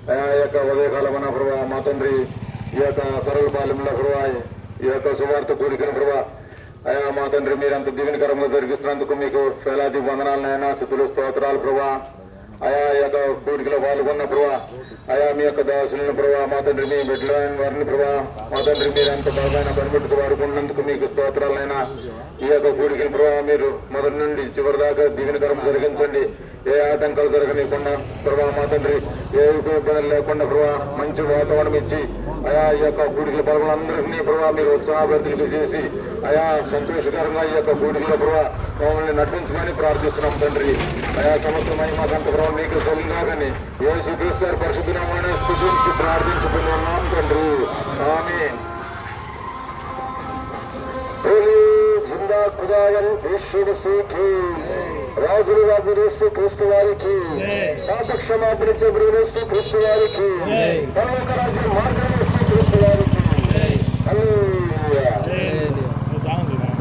ఈ యొక్క ఉదయకాలమైన ప్రభా మా తండ్రి ఈ యొక్క కరువుపాలెంలో ప్రభా ఈ యొక్క సువార్త కూడికను ప్రభా అయా మా తండ్రి మీరంత దీవెనకరంగా జరిగిస్తున్నందుకు మీకు వేలాది వందనాలనైనా స్తుతులు స్తోత్రాలు ప్రభా. అయా ఈ యొక్క కూడికలో పాల్గొన్న ప్రభా అయా మీ యొక్క దాసులను ప్రభా మా తండ్రి మీ బిడ్డలైన వారిని ప్రభా మా తండ్రి మీరు ఎంత బాగా పనిపెట్టుకు వాడుకున్నందుకు మీకు స్తోత్రాలైనా ఈ యొక్క కూడికలు ప్రభావ మీరు మొదటి నుండి చివరి దాకా దీవెనకరం జరిగించండి. ఏ ఆటంకాలు జరగనీయకుండా ప్రభావ మా తండ్రి ఏ ఇబ్బందులు లేకుండా ప్రభావ మంచి వాతావరణం ఇచ్చి అయా ఈ యొక్క కూడికల పరుగులందరినీ ప్రభావ మీరు ఉత్సాహభరితులు చేసి అయా సంతోషకరంగా ఈ యొక్క కూడికల ప్రభావ మమ్మల్ని నటించమని ప్రార్థిస్తున్నాం తండ్రి. అయా సమస్త మహిమ కంట ప్రభావ మీకు సొలిగాని యేసు క్రీస్తు పరిశుద్ధనామాన్ని స్తుతించి ప్రార్థించుకున్నాం తండ్రి. ఆమేన్. జిందా ఖుదాయన్ ఈశ్వరుడు సీకి రాజులు రాజు యేసు క్రీస్తు వారికి పాపక్షమాపణ చెబురేసు క్రీస్తు వారికి పరలోక రాజ్యం మార్గం యేసు క్రీస్తు వారికి.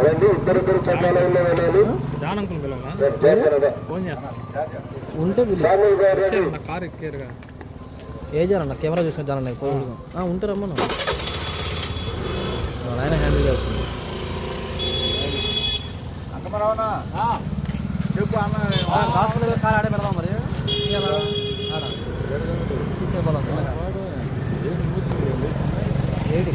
రండి ఇద్దరిద్దరు చందాలయంలో వెళ్ళాలి. ఏ జన కెమెరా చూసిన జనం ఉంటారమ్మా ఆయన హ్యాండిల్ చేస్తుంది. చెప్పు అన్న హాస్పిటల్ కాలు ఆడే పెడదాం మరి తీసుకెళ్ళిపోదాం ఏడి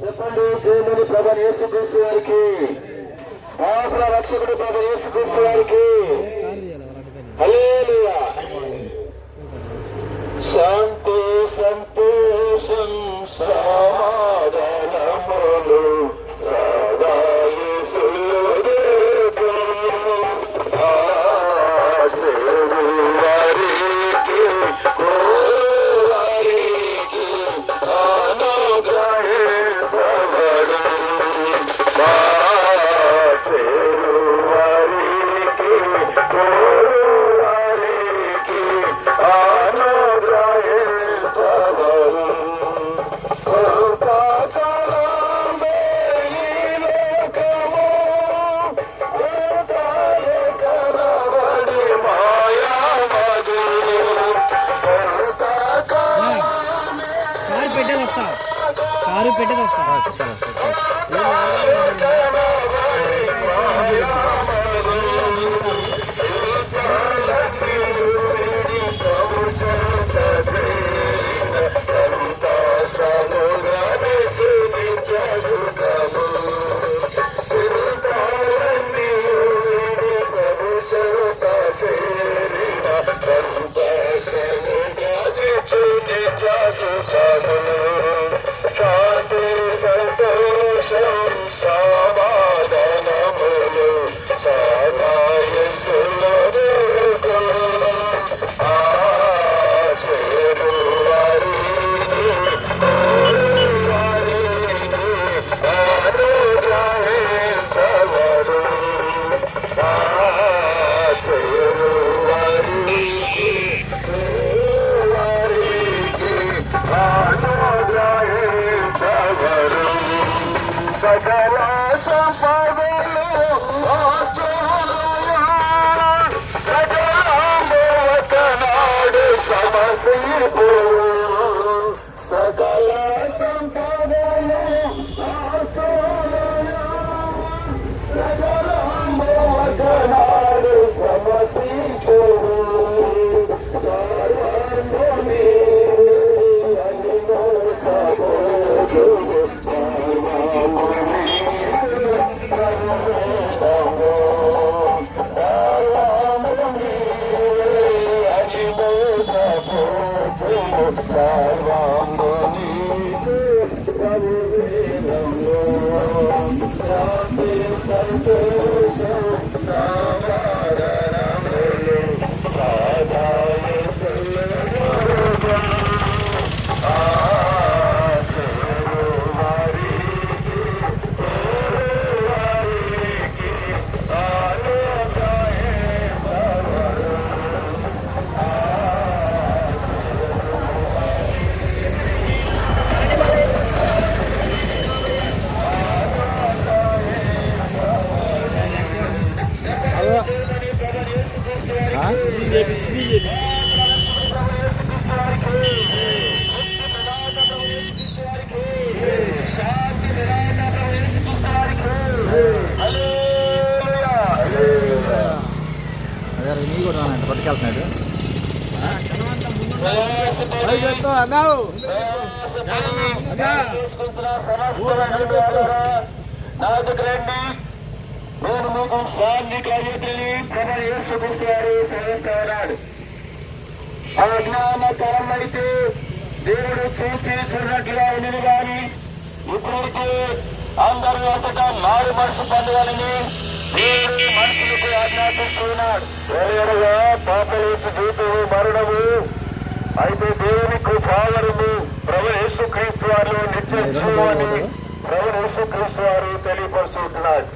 చెప్పండి దేవుని ప్రభు యేసుక్రీస్తు వారికి పాపల రక్షకుడు ప్రభు యేసుక్రీస్తు వారికి హల్లెలూయా. శాంతి సంతోషం సమాధానములు సదా యేసులో కారు పెట్టేది వస్తా. శాంతి సంతోషం సమాధానములు సదా యేసులో ఆశీర్వాదాలు వారికి అనుగ్రహించవరు. సకల సంపదలు సకలాడు సమసీపు సకల సంపదలు సకలాడు సమసీపు వెళ్తున్నాడు. నేను మీకు స్వామి కార్యతని ప్రభు యేసుక్రీస్తు వారు సెలవిస్తా ఉన్నాడు. అజ్ఞానకరం అయితే దేవుడు చూచి చూడట్లుగా ఉండేది కానీ ఇప్పుడైతే అందరూ అంతటా నాడు మనసు పొందగాలని దేవుడు మనుషులకు ఆజ్ఞాపిస్తున్నాడు. ఏడగా పాపలేచి జీవితము మరణము అయితే దేవుని కృపావరము ప్రభు యేసుక్రీస్తు వారు నిత్య జీవమని ప్రభు యేసుక్రీస్తు వారు తెలియపరుచుకుంటున్నాడు.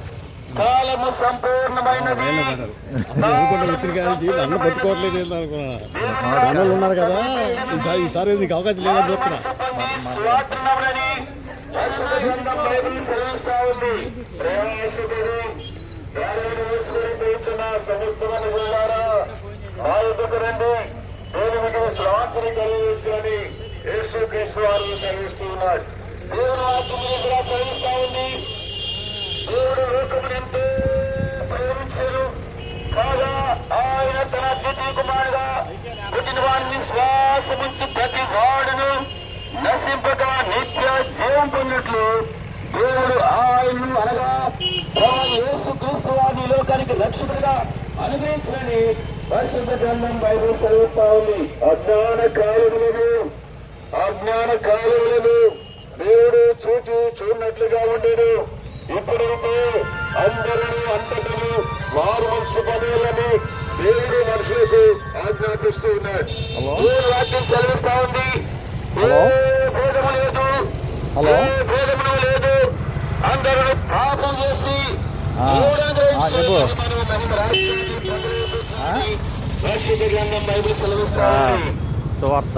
కాలము సంపూర్ణమైనది. అన్న పట్టుకోవట్లేదు అనుకున్నా ఉన్నారు కదా, ఈసారి నీకు అవకాశం లేదని చెప్తున్నా. సమస్తమని రండి, నేను మీకు శ్రాంతిని కలిగించని యేసుక్రీస్తు వారు సెలవిస్తూ ఉన్నాడు. దేవుని వాక్యం కూడా సెలవిస్తా ఉంది. దేవుడు లోకమునెంతో ప్రేమించారు కాగా ఆయన తన ద్వితీయ కుమారుగా పుట్టిన వాడిని శ్వాసముంచి ప్రతి వాడును నశింపక నిత్య జీవం పొందినట్లు దేవుడు ఆయన్ను అనగా యేసుక్రీస్తు వారిని లోకానికి రక్షకుడిగా అనుగ్రహించని పరిశుద్ధ గ్రంథం బైబిల్ సెలవుతా ఉంది. అజ్ఞాన కాలువలను దేవుడు చూచి చూడనట్లుగా ఉండేది. ఇప్పుడైతే అందరూ అంతటను వారు మనసు పదవులని దేవుడు మనుషులకు ఆజ్ఞాపిస్తూ ఉన్నాడు. వాక్యం సెలవిస్తా ఉంది. భేదము లేదు, భేదము లేదు, అందరూ పాపం చేసి పరిశుద్ధ గ్రంథం బైబిల్ సెలవిస్తా ఉంది. సువార్త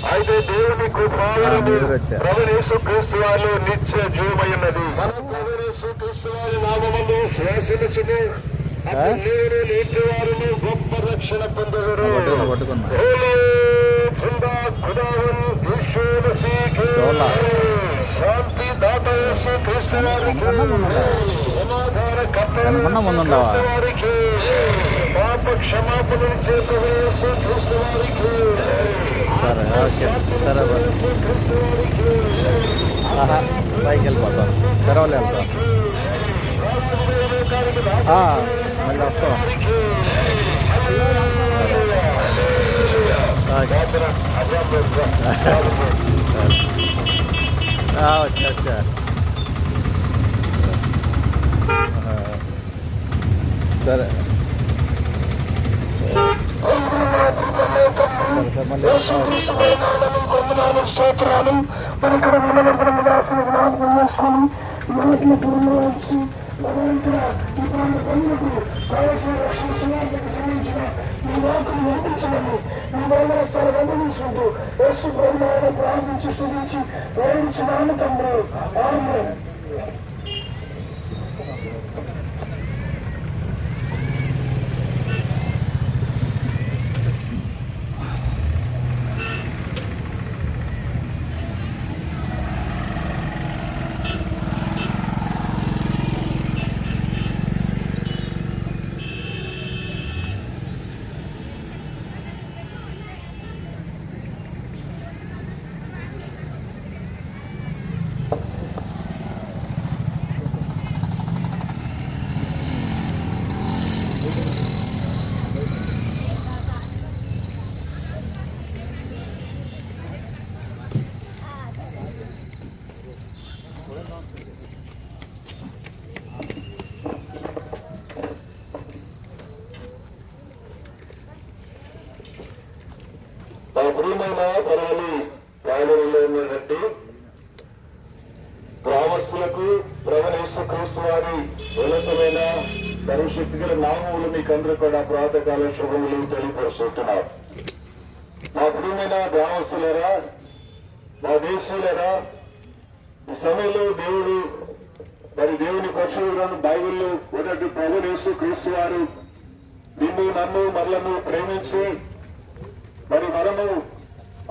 అయితే దేవుని కృపావరము ప్రభు యేసుక్రీస్తు వారిలో నిత్య జీవమైనది. మనం ప్రభు యేసుక్రీస్తు వారి నామమును శ్వాసముచును అప్పుడు నీరు నీటి వారిని గొప్ప రక్షణ పొందగరు. శాంతి దాత యేసుక్రీస్తు వారికి, సమాధాన కర్త వారికి, పాప క్షమాపణ చేత యేసుక్రీస్తు వారికి, సరే ఓకే సరే పైకి వెళ్ళిపోతాం, తెరవలు వెళ్తాం, మళ్ళీ వస్తాం. వచ్చా సరే స్తోత్రాలు. మన ఇక్కడ నిలబడిన విలాసం జ్ఞాపకం చేసుకుని మాటల పూర్ణించి భగవంతుడా ఈ ప్రాంత ప్రజలకు కావలసిన రక్షణ సువార్తకు సంబంధించిన ఈ వాక్కును వినిపించమని ఈ స్థానం గమనించుకుంటూ యేసు ప్రభువును ప్రార్థించి స్తుతించి ప్రేమించున్నాను తండ్రి. ఆమేన్. మా ప్రియమైన పరాలి రాజులలో ఉన్నటువంటి గ్రామస్తులకు ప్రభు యేసుక్రీస్తు వారి ఉన్నతమైన సర్వశక్తి గల నామములు మీకందరూ కూడా ప్రాతకాల శుభములు తెలియపరుస్తున్నారు. మా ప్రియమైన గ్రామస్తులరా, మా దేశీయులరా, ఈ సమయంలో దేవుడు మరి దేవుని పరిశుభ్రం బైబిల్లో ఉన్నట్టు ప్రభు యేసుక్రీస్తు వారు నిన్ను నన్ను మనలను ప్రేమించి మరి మనము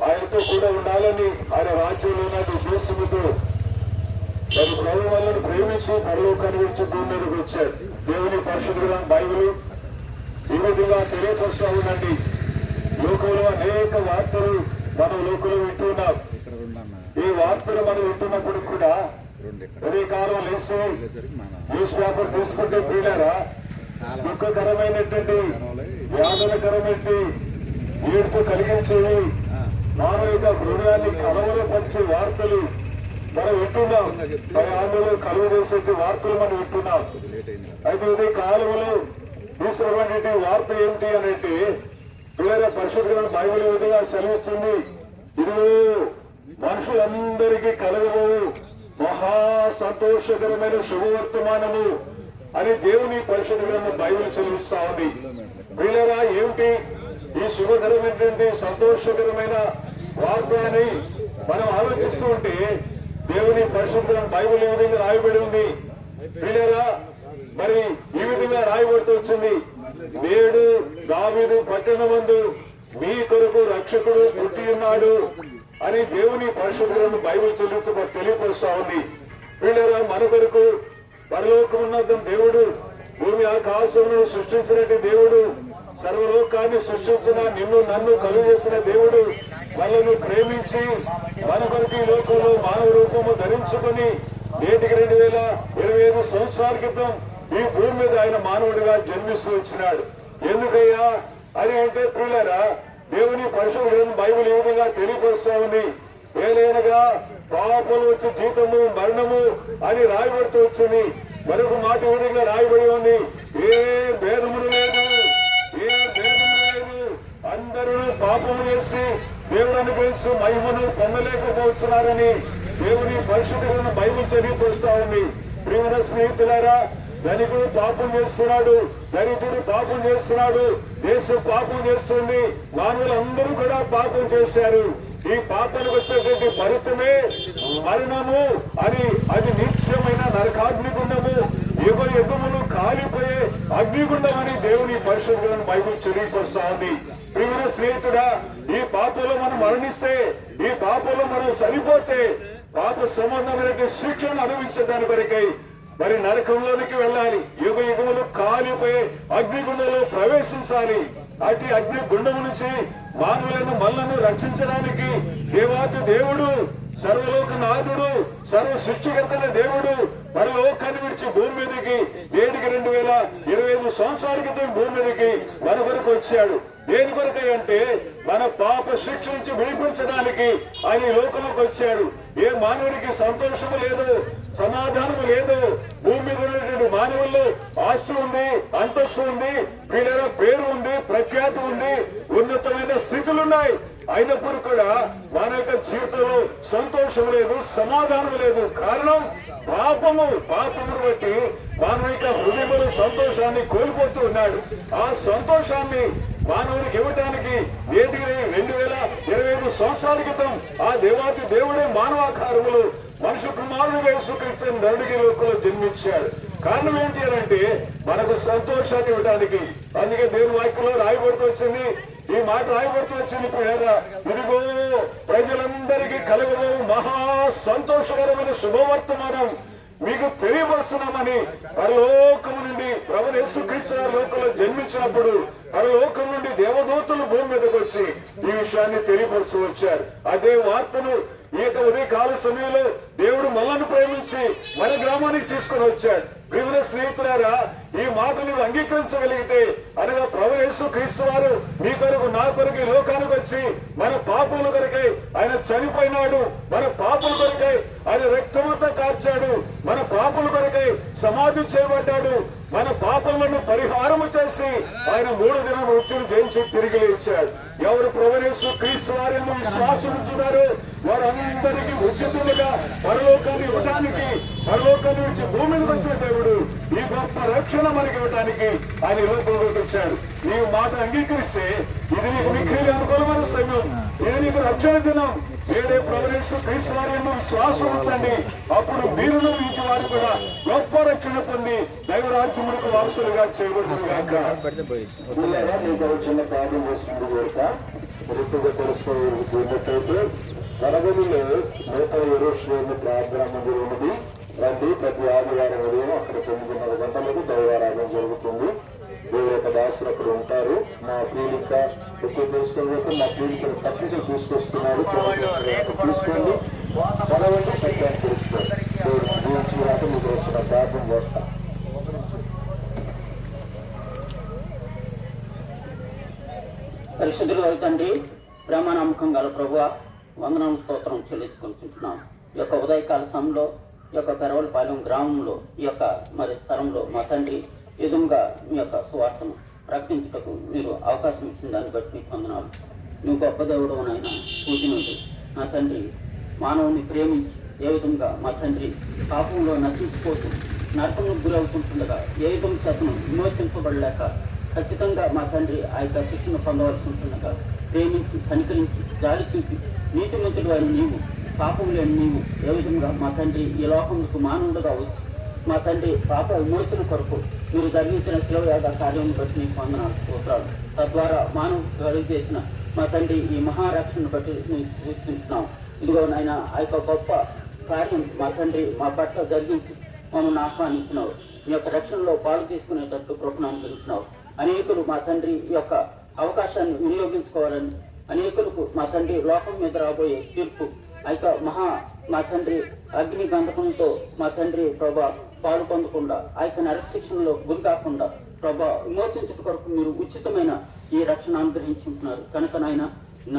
ఆయనతో కూడా ఉండాలని ఆయన రాజ్యంలో ఉన్న ఉద్దేశముతో మరి ప్రభు వాళ్ళను ప్రేమించి పరలోకాన్ని విడిచి భూమి మీదకి వచ్చాడు. దేవుని పరిశుద్ధుల బైబిల్ ఈ విధంగా తెలియపరుస్తూ ఉండండి. లోకంలో అనేక వార్తలు మనం లోకంలో వింటున్నాం. ఈ వార్తలు మనం వింటున్నప్పుడు కూడా ఉదయకాలం లేచి న్యూస్ పేపర్ తీసుకుంటే ప్రియులారా, దుఃఖకరమైనటువంటి వేదనకరమైనటువంటి ఏడుపు కలిగించేవి మానవ హృదయాన్ని కలవరపరిచే వార్తలు మనం వింటున్నాం. ఆందోళన కలువ చేసే వార్తలు మనం వింటున్నాం. అయితే ఇదే కాలంలో తీసుకున్నటువంటి వార్త ఏమిటి అంటే వేరే పరిశుద్ధమైన బైబిల్ విధంగా సెలవిస్తుంది. ఇదిగో మనుషులందరికీ కలగబోవు మహా సంతోషకరమైన శుభవర్తమానము అని దేవుని పరిశుద్ధమైన బైబిల్ చదివిస్తా ఉంది. వీళ్ళరా ఏమిటి ఈ శుభకరమైనటువంటి సంతోషకరమైన వార్త అని మనం ఆలోచిస్తూ ఉంటే దేవుని పరిశుద్ధమైన బైబిల్ ఈ విధంగా రాయబడి ఉంది. వీళ్ళరా మరి ఈ విధంగా రాయబడుతూ వచ్చింది. నేడు దావీదు పట్టణమందు మీ కొరకు రక్షకుడు పుట్టి ఉన్నాడు అని దేవుని పరిశుద్ధమైన బైబిల్ చదువుతూ తెలియపరుస్తా ఉంది. వీళ్ళరా మన కొరకు పరలోకమున్నతం దేవుడు భూమి ఆకాశమును సృష్టించినట్టు దేవుడు సర్వలోకాన్ని సృష్టించిన నిన్ను నన్ను కలుగు చేసిన దేవుడు మనను ప్రేమించి మన కొరకు ఈ లోకంలో మానవ రూపము ధరించుకొని నేటికి 2025 సంవత్సరాల క్రితం ఈ భూమి మీద ఆయన మానవుడిగా జన్మిస్తూ వచ్చినాడు. ఎందుకయ్యా అని అంటే ప్రియులారా, దేవుని పరిశుద్ధ బైబిల్ ఈ విధంగా తెలియపరుస్తా ఉంది. ఏలైనగా పాపలు వచ్చి జీతము మరణము అని రాయబడుతూ వచ్చింది. మరొక మాట ఈ విధంగా రాయబడి ఉంది. ఏ భేదములు లేదు, ఏ భేదము లేదు, అందరూ పాపము చేసి దేవుడు అనుగ్రహించి మహిమను పొందలేకపోతున్నారని దేవుని పరిశుద్ధమైన బైబిల్ తెలియపరుస్తా ఉంది. ప్రియమైన స్నేహితులారా, ధనికుడు పాపం చేస్తున్నాడు, దరిద్రుడు పాపం చేస్తున్నాడు, దేశం పాపం చేస్తుంది, మానవులందరూ కూడా పాపం చేశారు. ఈ పాపానికి వచ్చేటువంటి ఫలితమే మరణము అని, అది నిత్యమైన నరకాగ్నిగుండము, యుగ యుగములు కాలిపోయే అగ్నిగుండం అని దేవుని పరిశుద్ధమైన బైబిల్ తెలియపరుస్తా ఉంది. ప్రియమైన స్నేహితుడా, ఈ పాపంలో మనం మరణిస్తే, ఈ పాపంలో మనం చనిపోతే పాప సంబంధమైన శిక్షను అనుభవించడానికి కొరకై మరి నరకంలోనికి వెళ్ళాలి. యుగ యుగములు కాలిపోయే అగ్నిగుండంలో ప్రవేశించాలి. అటు అగ్ని గుండము నుంచి మానవులను మనలను రక్షించడానికి దేవాది దేవుడు, సర్వలోక నాథుడు, సర్వ సృష్టికర్తల దేవుడు పరలోకాన్ని విడిచి భూమి మీదకి నేటికి 2025 సంవత్సరాల క్రితం భూమి మీదకి మన కొరకు వచ్చాడు. దేని కొరకై అంటే మన పాప శిక్ష నుంచి విడిపించడానికి ఆయన ఈ లోకంలోకి వచ్చాడు. ఏ మానవునికి సంతోషము లేదు, సమాధానము లేదు. భూమి మీద ఉన్నటువంటి మానవుల్లో ఆస్తి ఉంది, అంతస్తు ఉంది, వీళ్ళ పేరు ఉంది, ప్రఖ్యాతి ఉంది, ఉన్నతమైన స్థితులు ఉన్నాయి. అయినప్పుడు కూడా మన యొక్క జీవితంలో సంతోషం లేదు, సమాధానం లేదు. కారణం పాపము బట్టి మానవ యొక్క హృదయంలో సంతోషాన్ని కోల్పోతూ ఉన్నాడు. ఆ సంతోషాన్ని మానవునికి ఇవ్వటానికి నేటికి 2025 సంవత్సరాల క్రితం ఆ దేవాతి దేవుడే మానవాకారములు మనుషు కుమారుడు యేసుక్రీస్తు నరుడికి లోకంలో జన్మించాడు. కారణం ఏంటి అంటే మనకు సంతోషాన్ని ఇవ్వడానికి. అందుకే దేవుని వాక్యంలో రాయబడుతూ వచ్చింది, ఈ మాట రాయబడుతూ వచ్చింది. ఇదిగో ప్రజలందరికీ కలగబో మహా సంతోషకరమైన శుభవర్తమానం మీకు తెలియపరుస్తున్నామని పరలోకము నుండి ప్రభువు యేసుక్రీస్తు లోకంలో జన్మించినప్పుడు పరలోకం నుండి దేవదూతలు భూమి మీదకి వచ్చి ఈ విషయాన్ని తెలియపరుస్తూ వచ్చారు. అదే వార్తను ఈ యొక్క ఉదయకాల సమయంలో దేవుడు మనల్ని ప్రేమించి మన గ్రామానికి తీసుకుని వచ్చాడు. ప్రియమైన స్నేహితులారా, ఈ మాట నీవు అంగీకరించగలిగితే, అనగా ప్రభువు యేసుక్రీస్తు వారు మీ కొరకు నా కొరకు ఈ లోకానికి వచ్చి మన పాపముల కొరకై ఆయన చనిపోయినాడు, మన పాపల కొరకై ఆయన రక్తమంతా కార్చాడు, మన పాపల కొరకై సమాధి చేయబడ్డాడు, మన పాపములను పరిహారము చేసి ఆయన 3 దిన మృత్యును జయించి తిరిగి లేచాడు. ఎవరు ప్రభువు యేసుక్రీస్తు వారి విశ్వాసం ఉంటున్నారో వారందరికీ ఉచితులుగా పరలోకాన్ని ఇవ్వడానికి, పరలోకాన్ని విడిచి భూమి మీదకి వచ్చిన దేవుడు ఈ గొప్ప రక్షణ మనకి ఇవ్వడానికి ఆయన లోకంలోకి వచ్చాడు. నీవు మాట అంగీకరిస్తే ఇది నీకు మిక్కిలి అనుకూలమైన సమయం, ఇది నీకు రక్షణ దినం. నేడే ప్రభువు యేసుక్రీస్తు వారి విశ్వాసం ఉంచండి. అప్పుడు మీరును ఇంటి వారు కూడా గొప్ప రక్షణ పొంది దైవరాజ్యములకు వారసులుగా చేయబడుతుంది కాక. చిన్న ప్రార్థన చేస్తుంది కనుక మృతుగా తెలుసుకోగలిగినట్లయితే కరగలిలో 120 ప్రార్థన మందిరం ఉన్నది. రండి. ప్రతి ఆదివారం ఉదయం అక్కడ 9:30 గంటలకు దైవారాధన జరుగుతుంది. దేవుడి యొక్క దాసులు అక్కడ ఉంటారు. మా ప్రియులిక ఎక్కువ తెలుసుకోవడానికి మా ప్రియులిక పత్రికలు తీసుకొస్తున్నారు. తీసుకోండి, చదవండి, సత్యాన్ని తెలుసుకోండి. దేవుడు జీవించేదాకా మీకు వచ్చిన ప్రార్థన చేస్తాం. పరిశుద్ధులు అవుతండి. బ్రహ్మనమ్మకం గల ప్రభువ, వందనామ స్తోత్రం చెల్లించుకుంటున్నాం. ఈ యొక్క ఉదయకాల సమయంలో ఈ యొక్క పెరవలపాలెం గ్రామంలో ఈ యొక్క మరి స్థలంలో మా తండ్రి ఎదురుగా మీ యొక్క సువార్తను ప్రకటించుటకు మీరు అవకాశం ఇచ్చిన దాన్ని బట్టి మీకు వందనాలు. నువ్వు గొప్ప దేవుడు నాయన పూజనుడు. నా తండ్రి మానవుని ప్రేమించి ఏ విధంగా మా తండ్రి పాపంలో నశించిపోతూ నరకముకు గురవుతుండగా ఏ విధంగా చేతను విమోచింపబడలేక ఖచ్చితంగా మా తండ్రి ఆ యొక్క శిక్షను పొందవలసి ఉంటుండగా ప్రేమించి కనికరించి జాలి చూపి నీతిమంతుడు అని నీవు, పాపం లేని నీవు ఏ విధంగా మా తండ్రి ఈ లోకములకు మానవుడుగా వచ్చి మా తండ్రి పాప విమోచన కొరకు మీరు జరిగించిన శిలవయాగ కార్యం బట్టి నీకు వందనాలు స్తోత్రాలు. తద్వారా మానవుడు కలుగు చేసిన మా తండ్రి ఈ మహారక్షణను బట్టి నీకు సూచిస్తున్నాం. ఇదిగో నాయన ఆ యొక్క గొప్ప కార్యం మా తండ్రి మా పట్ల జరిగించి మమ్మల్ని ఆహ్వానించినావు. మీ యొక్క రక్షణలో పాలు తీసుకునేటట్టు కృపను అనుగ్రహించినావు. అనేకులు మా తండ్రి ఈ యొక్క అవకాశాన్ని వినియోగించుకోవాలని, అనేకులకు మా తండ్రి లోకం మీద రాబోయే తీర్పు ఆ యొక్క మా తండ్రి అగ్ని గంధకంతో మా తండ్రి ప్రభా పాలు పొందకుండా ఆ యొక్క నరశిక్షణలో గురి కాకుండా ప్రభా విమోచించట కొరకు మీరు ఉచితమైన ఈ రక్షణ అనుగ్రహించుకుంటున్నారు. కనుక నాయన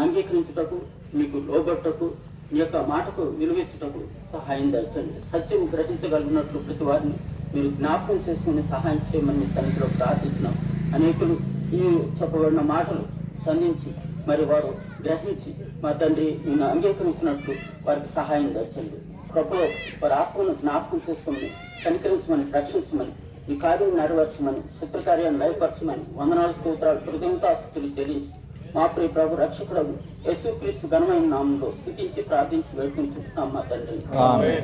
అంగీకరించుటకు, మీకు లోబట్టకు, మీ యొక్క మాటకు విలువించుటకు సహాయం దయచండి. సత్యం గ్రహించగలిగినట్లు ప్రతి వారిని మీరు జ్ఞాపకం చేసుకుని సహాయం చేయమని మీ సన్నిధిలో ప్రార్థిస్తున్నాం. అనేకులు ఈ చెప్పబడిన మాటలు సంధించి మరి వారు గ్రహించి మా తండ్రి నేను అంగీకరించినట్లు వారికి సహాయం దయచండి. ప్రభువు వారి ఆత్మను జ్ఞాపకం చేసుకోమని, కనికరించమని, రక్షించమని, ఈ కార్యం నెరవేర్చమని, శత్రుకార్యాన్ని లయపరచమని వందనాలు స్తోత్రాలు కృతజ్ఞతాస్తుతులు చెల్లించి మా ప్రియ ప్రభు రక్షకుడు యేసుక్రీస్తు ఘనమైన నామంలో స్తుతించి ప్రార్థించి వేడుకుంటున్నాం మా తండ్రి. ఆమేన్.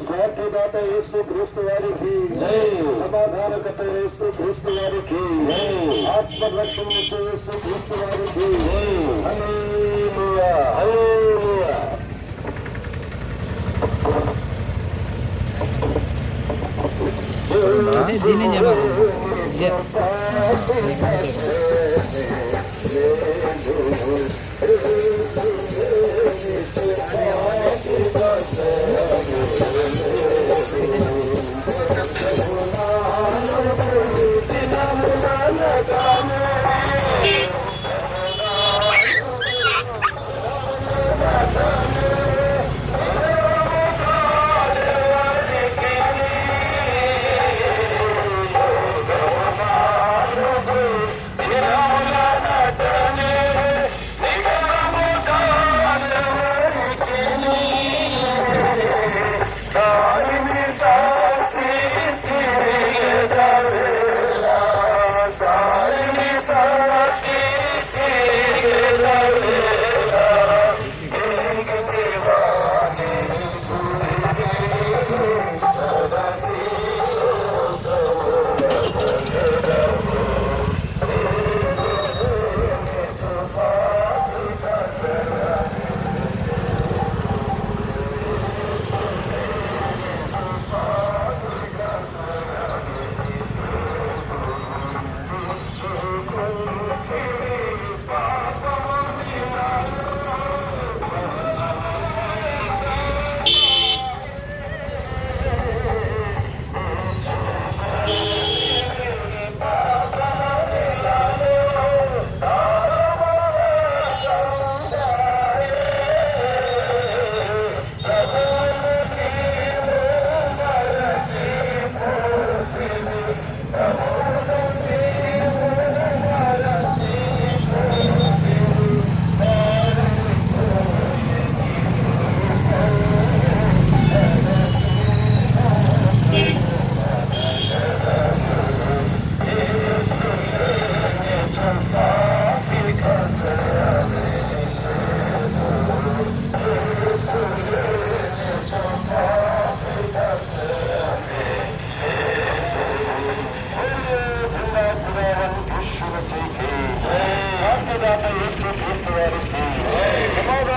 శాంతిదాత యేసు క్రీస్తు వారికి, సమాధానకర్త యేసు క్రీస్తు వారికి, ఆత్మరక్షణ యేసు క్రీస్తు వారికి. హల్లెలూయా, హల్లెలూయా. దీన్ని చెప్పాలి.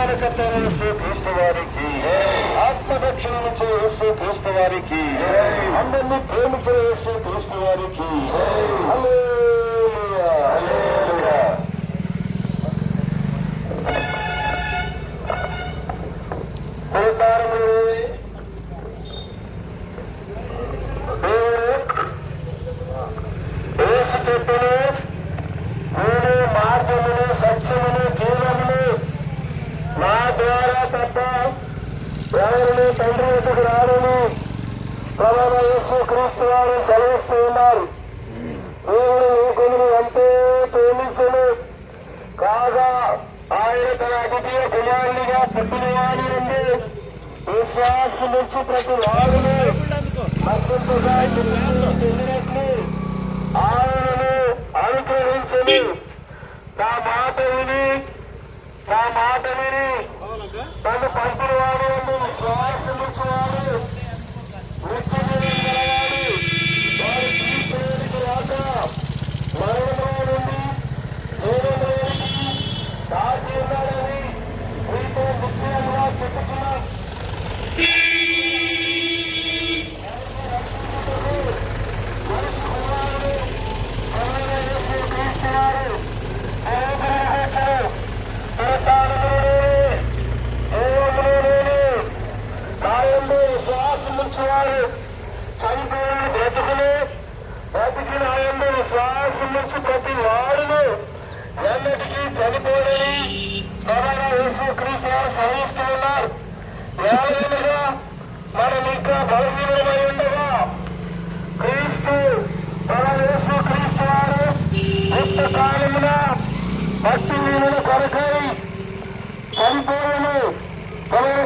సమాధానకర్తైన యేసు క్రీస్తు వారికి, ఆత్మరక్షణించే యేసు క్రీస్తు వారికి, అందరినీ ప్రేమించిన యేసు క్రీస్తు వారికి హల్లెలూయా, హల్లెలూయా. యేసు చెప్పిన నేను మార్గమును సత్యమును జీవమును నా ద్వారా తప్ప ఎవరిని తండ్రి వద్దకు రారని ప్రభువైన యేసు క్రీస్తు వారు సెలవిస్తూ ఉన్నారు. దేవుడు లోకమును ఎంతో ప్రేమించును కాగా ఆయన తన అద్వితీయ కుమారునిగా పుట్టిన వాడి నుండి విశ్వాసం నుంచి ప్రతి వాడును నశింపగా చెందినట్లు ఆయనను అనుగ్రహించని నా మాట విని తను పంపిన వాడు విశ్వాసం ఇచ్చేవాడు నిత్యజీవనవాడు వారి తీర్పులోనికి రాక మరణంలో నుండి జీవంలోనికి దాటి ఉన్నాడని మీతో నిశ్చయంగా చెప్పుతున్నా. విశ్వాసముంచేవారు చనిపోయిన బ్రతుకులు బ్రతికిన ఆయన్ని విశ్వాసముంచి ప్రతి వాడును ఎన్నటికీ చనిపోడని ప్రభువైన యేసు క్రీస్తు వారు సెలవిస్తూ ఉన్నారు. ఏమైనగా మనం ఇంకా బలహీనమై ఉండగా క్రీస్తు యేసు క్రీస్తు వారు యుక్త కాలమున భక్తి వీరుల కొరకై చనిపోయాను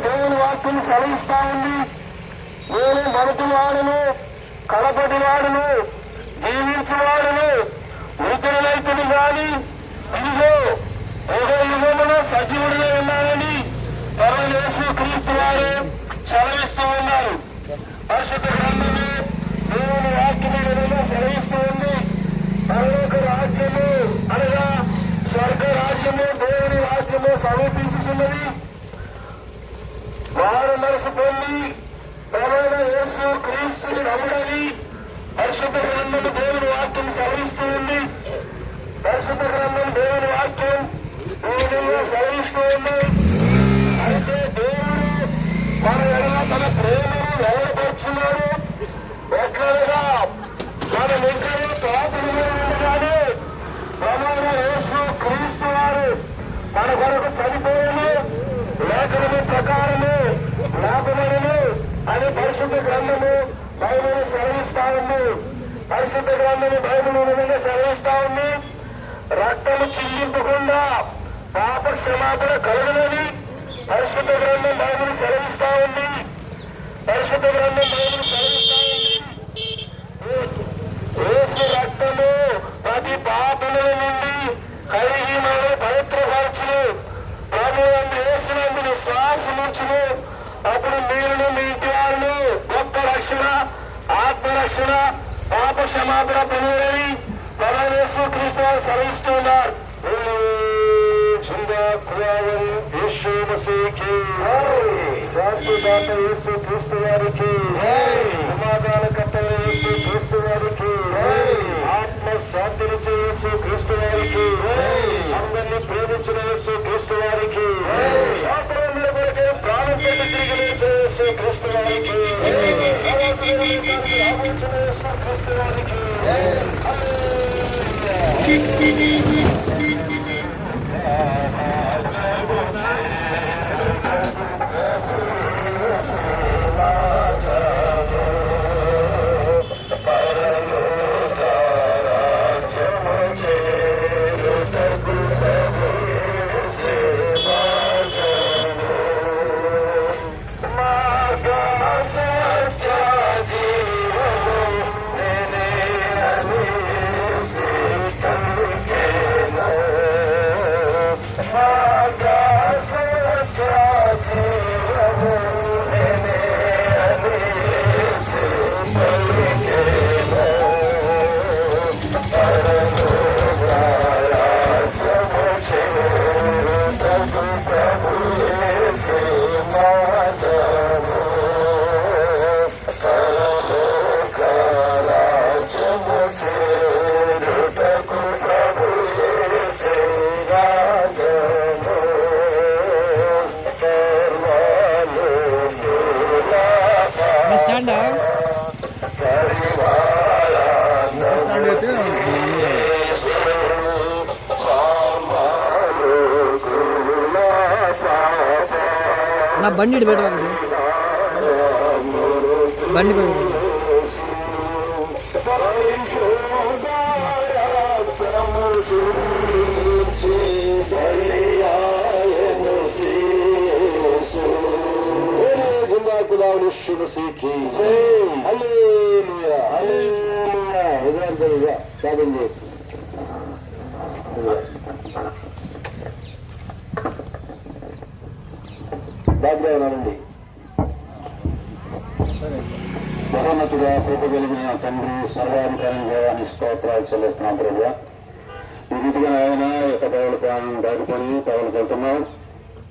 దేవుని వాక్యం సెలవిస్తా ఉంది. నేను మొదటి వాడును కడపటి వాడును జీవించేవాడును మృతులైతుడు గాని ఇదిగో యుగములో సజీవుడిగా ఉన్నానని యేసు క్రీస్తు వారు సెలవిస్తూ ఉన్నారు. పరిశుద్ధ గ్రంథము దేవుని వాక్యము సెలవిస్తూ ఉంది. పరలోక రాజ్యము అనగా స్వర్గ రాజ్యము దేవుని రాజ్యము సమీపించుతున్నది. వారు మనసు పొంది ప్రభువైన యేసు క్రీస్తుని నమ్ముడని పరిశుద్ధ గ్రంథము దేవుని వాక్యం సెలవిస్తూ ఉంది. పరిశుద్ధ గ్రంథం దేవుని వాక్యం ఈ విధంగా సెలవిస్తూ ఉంది. అయితే దేవుడు మన ఎడల తన ప్రేమను వెల్లడిపరుచున్నాడు. ఎట్లనగా మన నిద్రలో పాపములో ఉండగానే ప్రభువైన యేసు క్రీస్తు వారు మన కొరకు చనిపోయాను లేఖనము ప్రకారము లాభమను అని పరిశుద్ధ గ్రంథము బైబిల్ సెలవిస్తా ఉంది. పరిశుద్ధ గ్రంథము బైబిల్ విధంగా సెలవిస్తా ఉంది. రక్తము చిందింపకుండా పాప క్షమాపణ కలుగునని పరిశుద్ధ గ్రంథం బైబిల్ సెలవిస్తా ఉంది. పరిశుద్ధ గ్రంథం బైబిల్ సెలవిస్తా ఉంది. యేసు రక్తము ప్రతి పాపముల నుండి కడిగి మనల్ని పవిత్రపరచును. ప్రభువైన యేసునందు విశ్వాసముంచును. అప్పుడు మీరును మీ ఇంటి వారును గొప్ప రక్షణ ఆత్మరక్షణ పాప క్షమాపణ పొందులని ప్రభువైన యేసు క్రీస్తు వారు సెలవిస్తున్నారు. యేసు మసీకి శాంతిదాత యేసు క్రీస్తు వారికి సమాధానకర్త యేసు క్రీస్తు వారికి ఆత్మ శాంతినిచ్చే యేసు క్రీస్తు వారికి అందరినీ ప్రేమించిన యేసు క్రీస్తు వారికి ప్రాణం పెట్టి తిరిగి లేచే యేసు క్రీస్తు వారికి యేసు క్రీస్తు వారికి నా బండి ఇటు పెట్టవాలి బండి పోయి బాధ్యతనండి మహోన్నతుగా కృప కలిగిన తండ్రి సర్వాధికారి దేవాన్ని స్తోత్రాలు చెల్లిస్తున్నాం ప్రభు. ఈ రీతిగా ఆయన యొక్క పౌరుల ప్రాణం దాటుకొని పౌరులకు వెళ్తున్నాం.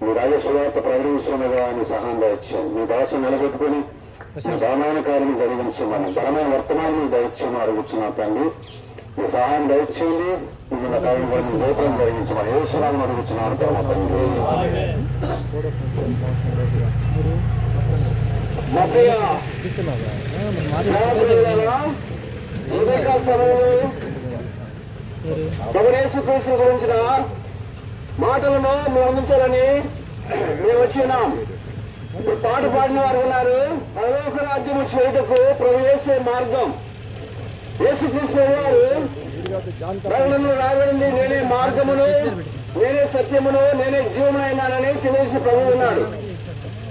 మీ రాజస్వార్త ప్రకటించడమే ఆయన సహాయం దయచ్చాం. మీ దాసం నిలబెట్టుకుని బలమైన కార్యం జరిగించమని బలమైన వర్తమానం దయచ్యం అడుగుతున్నాం తండ్రి. మీ సహాయం దయచేయండి. మిగిలిన కార్యం జయప్రం జరిగించమని ఏ సునామం అడుగుతున్నాను పరమ తండ్రి. యేసుక్రీస్తు గురించిన మాటలను మేము అందించాలని మేము వచ్చి ఉన్నాం. ఇప్పుడు పాట పాడిన వారు ఉన్నారు. పరలోక రాజ్యము చేయుటకు ప్రభు యేసే మార్గం. యేసుక్రీస్తు వారు ప్రకటనలో రాబడింది, నేనే మార్గమును, నేనే సత్యమును, నేనే జీవమునైనానని తెలియజేసిన ప్రభు ఉన్నాడు.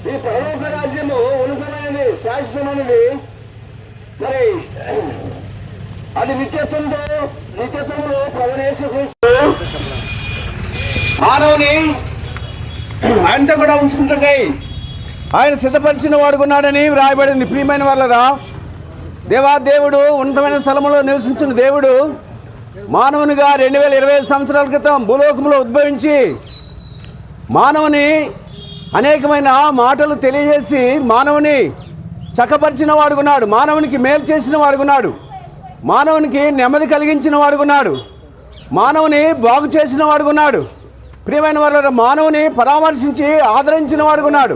ఈ పరలోక రాజ్యము ఉన్నతమైనది, శాశ్వతమైనది. మరి అది నిత్యత్వంలో ప్రభు యేసుక్రీస్తు మానవుని ఆయనతో కూడా ఉంచుకుంటాయి ఆయన సిద్ధపరిచిన వాడుకున్నాడని వ్రాయబడింది. ప్రియమైన వాళ్ళరా, దేవుడు ఉన్నతమైన స్థలంలో నివసించిన దేవుడు మానవునిగా 2025 సంవత్సరాల క్రితం భూలోకంలో ఉద్భవించి మానవుని అనేకమైన మాటలు తెలియజేసి మానవుని చక్కపరిచిన వాడుకున్నాడు. మానవునికి మేలు చేసిన వాడుకున్నాడు. మానవునికి నెమ్మది కలిగించిన వాడుకున్నాడు. మానవుని బాగు చేసిన వాడుకున్నాడు. ప్రియమైన వాళ్ళ మానవుని పరామర్శించి ఆదరించిన వాడుకున్నాడు.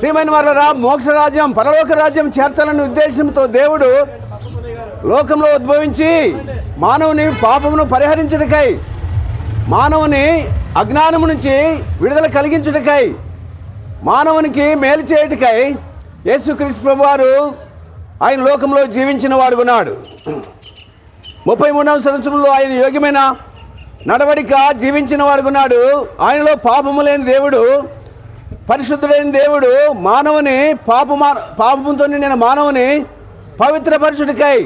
ప్రియమైన వాళ్ళ మోక్షరాజ్యం, పరలోక రాజ్యం చేర్చాలనే ఉద్దేశంతో దేవుడు లోకంలో ఉద్భవించి మానవుని పాపమును పరిహరించుటకై, మానవుని అజ్ఞానము నుంచి విడుదల కలిగించుటకై, మానవునికి మేలు చేయుటకై యేసుక్రీస్తు ప్రభువారు ఆయన లోకంలో జీవించిన వాడుకున్నాడు. 33వ సంవత్సరంలో ఆయన యోగ్యమైన నడవడిక జీవించిన వాడుకున్నాడు. ఆయనలో పాపము లేని దేవుడు, పరిశుద్ధుడైన దేవుడు మానవుని పాపముతో నిండిన మానవుని పవిత్రపరచుటకై,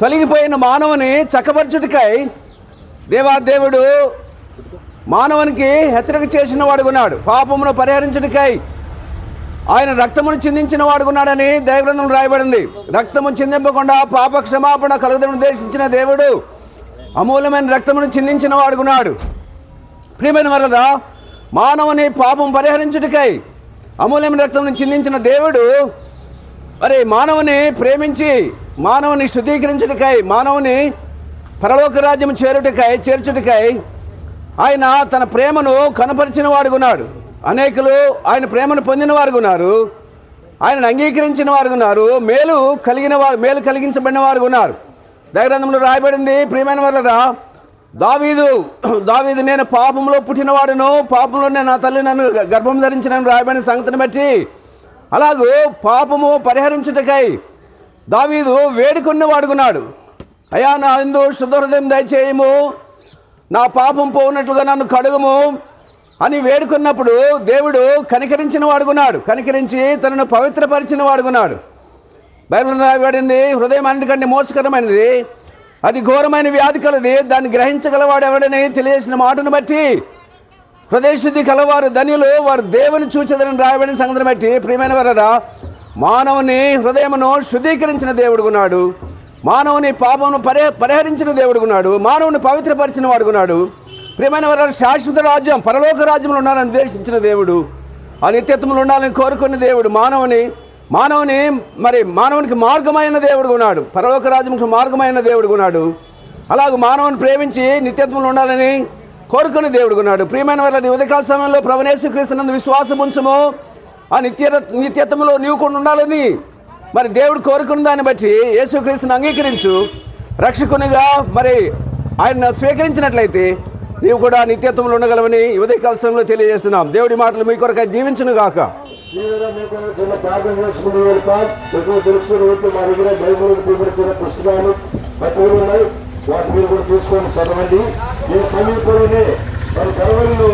తొలగిపోయిన మానవుని చక్కపరచుటకై దేవుడు మానవునికి హెచ్చరిక చేసిన వాడుకున్నాడు. పాపమును పరిహరించుటకై ఆయన రక్తమును చిందించిన వాడుకున్నాడని దైవగ్రంథంలో రాయబడింది. రక్తము చిందింపకుండా పాప క్షమాపణ కలుగుదను ఉద్దేశించిన దేవుడు అమూల్యమైన రక్తమును చిందించిన వాడుకున్నాడు. ప్రియమైన వల్ల మానవుని పాపం పరిహరించుటకై అమూల్యమైన రక్తమును చిందించిన దేవుడు మరి మానవుని ప్రేమించి మానవుని శుద్ధీకరించుటకై, మానవుని పరలోక రాజ్యం చేర్చుటకై ఆయన తన ప్రేమను కనపరిచిన వాడుకున్నాడు. అనేకులు ఆయన ప్రేమను పొందిన వారుకున్నారు. ఆయనను అంగీకరించిన వారుకున్నారు. మేలు కలిగించబడిన వారుకున్నారు. దైవగ్రంథంలో రాయబడింది. ప్రియమైన వాళ్ళరా, దావీదు నేను పాపంలో పుట్టినవాడును, పాపంలో నా తల్లి నన్ను గర్భం ధరించిన రాయబడిన సంగతిని బట్టి అలాగూ పాపము పరిహరించుటకై దావీదు వేడుకున్న వాడుకున్నాడు. అయ్యా నా యందు శుద్ధ హృదయం దయచేయము, నా పాపం పోనట్లుగా నన్ను కడుగుము అని వేడుకున్నప్పుడు దేవుడు కనికరించిన వాడుకున్నాడు. కనికరించి తనను పవిత్రపరిచిన వాడుకున్నాడు. బైబిల్ రాయబడింది, హృదయం అన్నిటికంటే మోసకరమైనది, అది ఘోరమైన వ్యాధి కలది, దాన్ని గ్రహించగలవాడు ఎవడని తెలియజేసిన మాటను బట్టి హృదయశుద్ధి కలవారు ధన్యులు, వారు దేవుని చూచెదరని రాయబడిన సంగతిని బట్టి ప్రియమైన వారరా, మానవుని హృదయమును శుద్ధీకరించిన దేవుడుకున్నాడు. మానవుని పాపమును పరిహరించిన దేవుడుకున్నాడు. మానవుని పవిత్రపరిచిన వాడుకున్నాడు. ప్రియమైన వారు శాశ్వత రాజ్యం, పరలోక రాజ్యంలో ఉండాలని ఉద్దేశించిన దేవుడు, ఆ నిత్యత్వంలో ఉండాలని కోరుకున్న దేవుడు మానవునికి మార్గమైన దేవుడు ఉన్నాడు. పరలోక రాజ్యంకు మార్గమైన దేవుడు ఉన్నాడు. అలాగే మానవుని ప్రేమించి నిత్యత్వంలో ఉండాలని కోరుకునే దేవుడు ఉన్నాడు. ప్రియమైన వారి ఉదయకాల సమయంలో ప్రభువైన యేసుక్రీస్తునందు విశ్వాసం ఉంచము, ఆ నిత్యత్వంలో నీవు కూడా ఉండాలని మరి దేవుడు కోరుకున్న దాన్ని బట్టి యేసుక్రీస్తుని అంగీకరించు, రక్షకునిగా మరి ఆయన స్వీకరించినట్లయితే నీవు కూడా నిత్యత్వంలో ఉండగలవని ఉదయ కాలంలో తెలియజేస్తున్నాం. దేవుడి మాటలు మీ కొరకు దీవించును గాక. చిన్న ప్రార్థన చేసుకుని ఎక్కువ తెలుసుకుని మా దగ్గర బైబుల్ చూపెడుతున్న పుస్తకాలు పట్టుకుని ఉన్నాయి. వాటి మీరు కూడా తీసుకొని చదవండి. ఈ సమీపంలోనే మరి కరవల్లో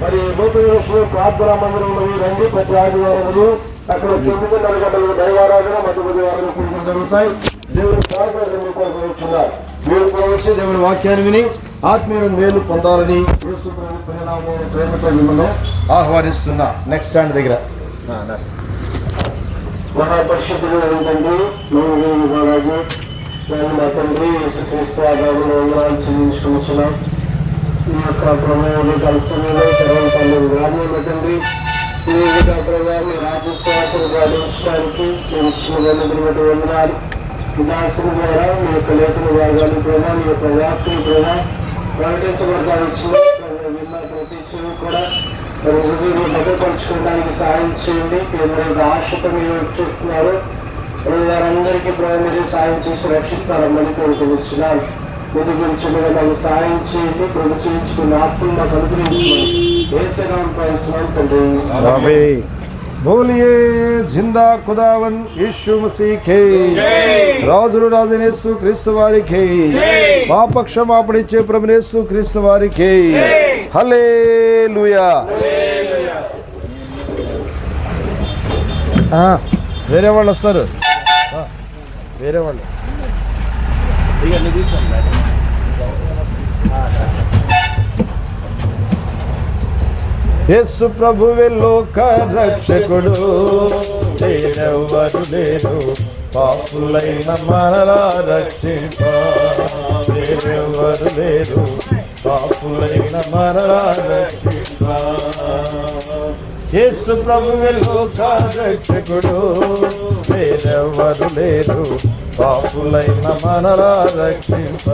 మరి నూతన ప్రార్థనా మందిరం రండి. ప్రతి ఆదివారములు అక్కడ 9:30 గంటలకు దైవారాధన, మధ్య బుధవారాలు పూజలు జరుగుతాయి. దేవుని ప్రార్థన మీకోసం వచ్చున్నారు. మీరు కూడా వచ్చి దేవుని వాక్యాన్ని విని ఆత్మీయ మేలు పొందాలని యేసు ప్రభు ప్రేమతో మిమ్మల్ని ఆహ్వానిస్తున్నా. నెక్స్ట్ స్టాండ్ దగ్గర మహాపరిషత్తులు ఏంటండి బాలాజీ మా తండ్రి యేసుక్రీస్తు ఆధారంలో వందనాలు చెల్లించుకుంటున్నాం. ఈ యొక్క ప్రభువుని కలిసంలో చదవపల్లి గ్రామంలో తండ్రి ఈ విధంగా ప్రభావ మీ రాజ్యస్వాతను సాధించడానికి మీరు ఇచ్చిన బట్టి వందనాలు. దాసుల ద్వారా మీ యొక్క లేఖన భాగాలు ప్రేమ, మీ యొక్క వ్యాప్తిని ప్రేమ ప్రకటించబడతా ఇచ్చిన విన్న ప్రతి చెవి కూడా భద్రపరచుకోవడానికి సహాయం చేయండి. ఎవరైతే ఆశతో మీరు చూస్తున్నారు వారందరికీ మీరు సాయం చేసి రక్షిస్తారని కోరుకుంటున్నాను. ముందు గురించి మాకు సహాయం చేయండి. ప్రభు చేయించుకున్న ఆత్మలు మాకు అనుగ్రహించమని యేసునామమున ప్రార్థిస్తున్నాం తండ్రి. बोलिए जिंदा खुदावन यीशु मसीह के రాజులు రాజనేసు క్రీస్తు వారికి పాప క్షమాపణిచ్చే ప్రభునేసు క్రీస్తు వారికి హల్లెలూయా. వేరే వాళ్ళు వస్తారు. వేరే వాళ్ళు యేసు ప్రభువే లోక రక్షకుడు, వేరెవ్వరు లేరు పాపులైన మనలా రక్షింప. వేరెవ్వరు లేరు పాపులైన మనలా రక్షింప. యేసు ప్రభువే లోక రక్షకుడు, వేరెవ్వరు లేరు పాపులైన మనలా రక్షింప.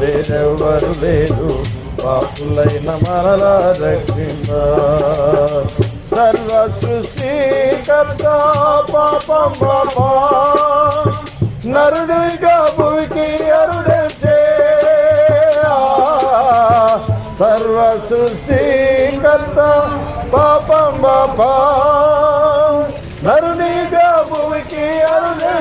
వేరెవ్వరు లేరు పాపులైన మనలా రక్షింప. సర్వ సృష్టికర్త పాపం పాపా నరుడిగా భూమికి అరుడే. సర్వ సృష్టికర్త పాపం పాపా నరుడిగా భూమికి అరుడే.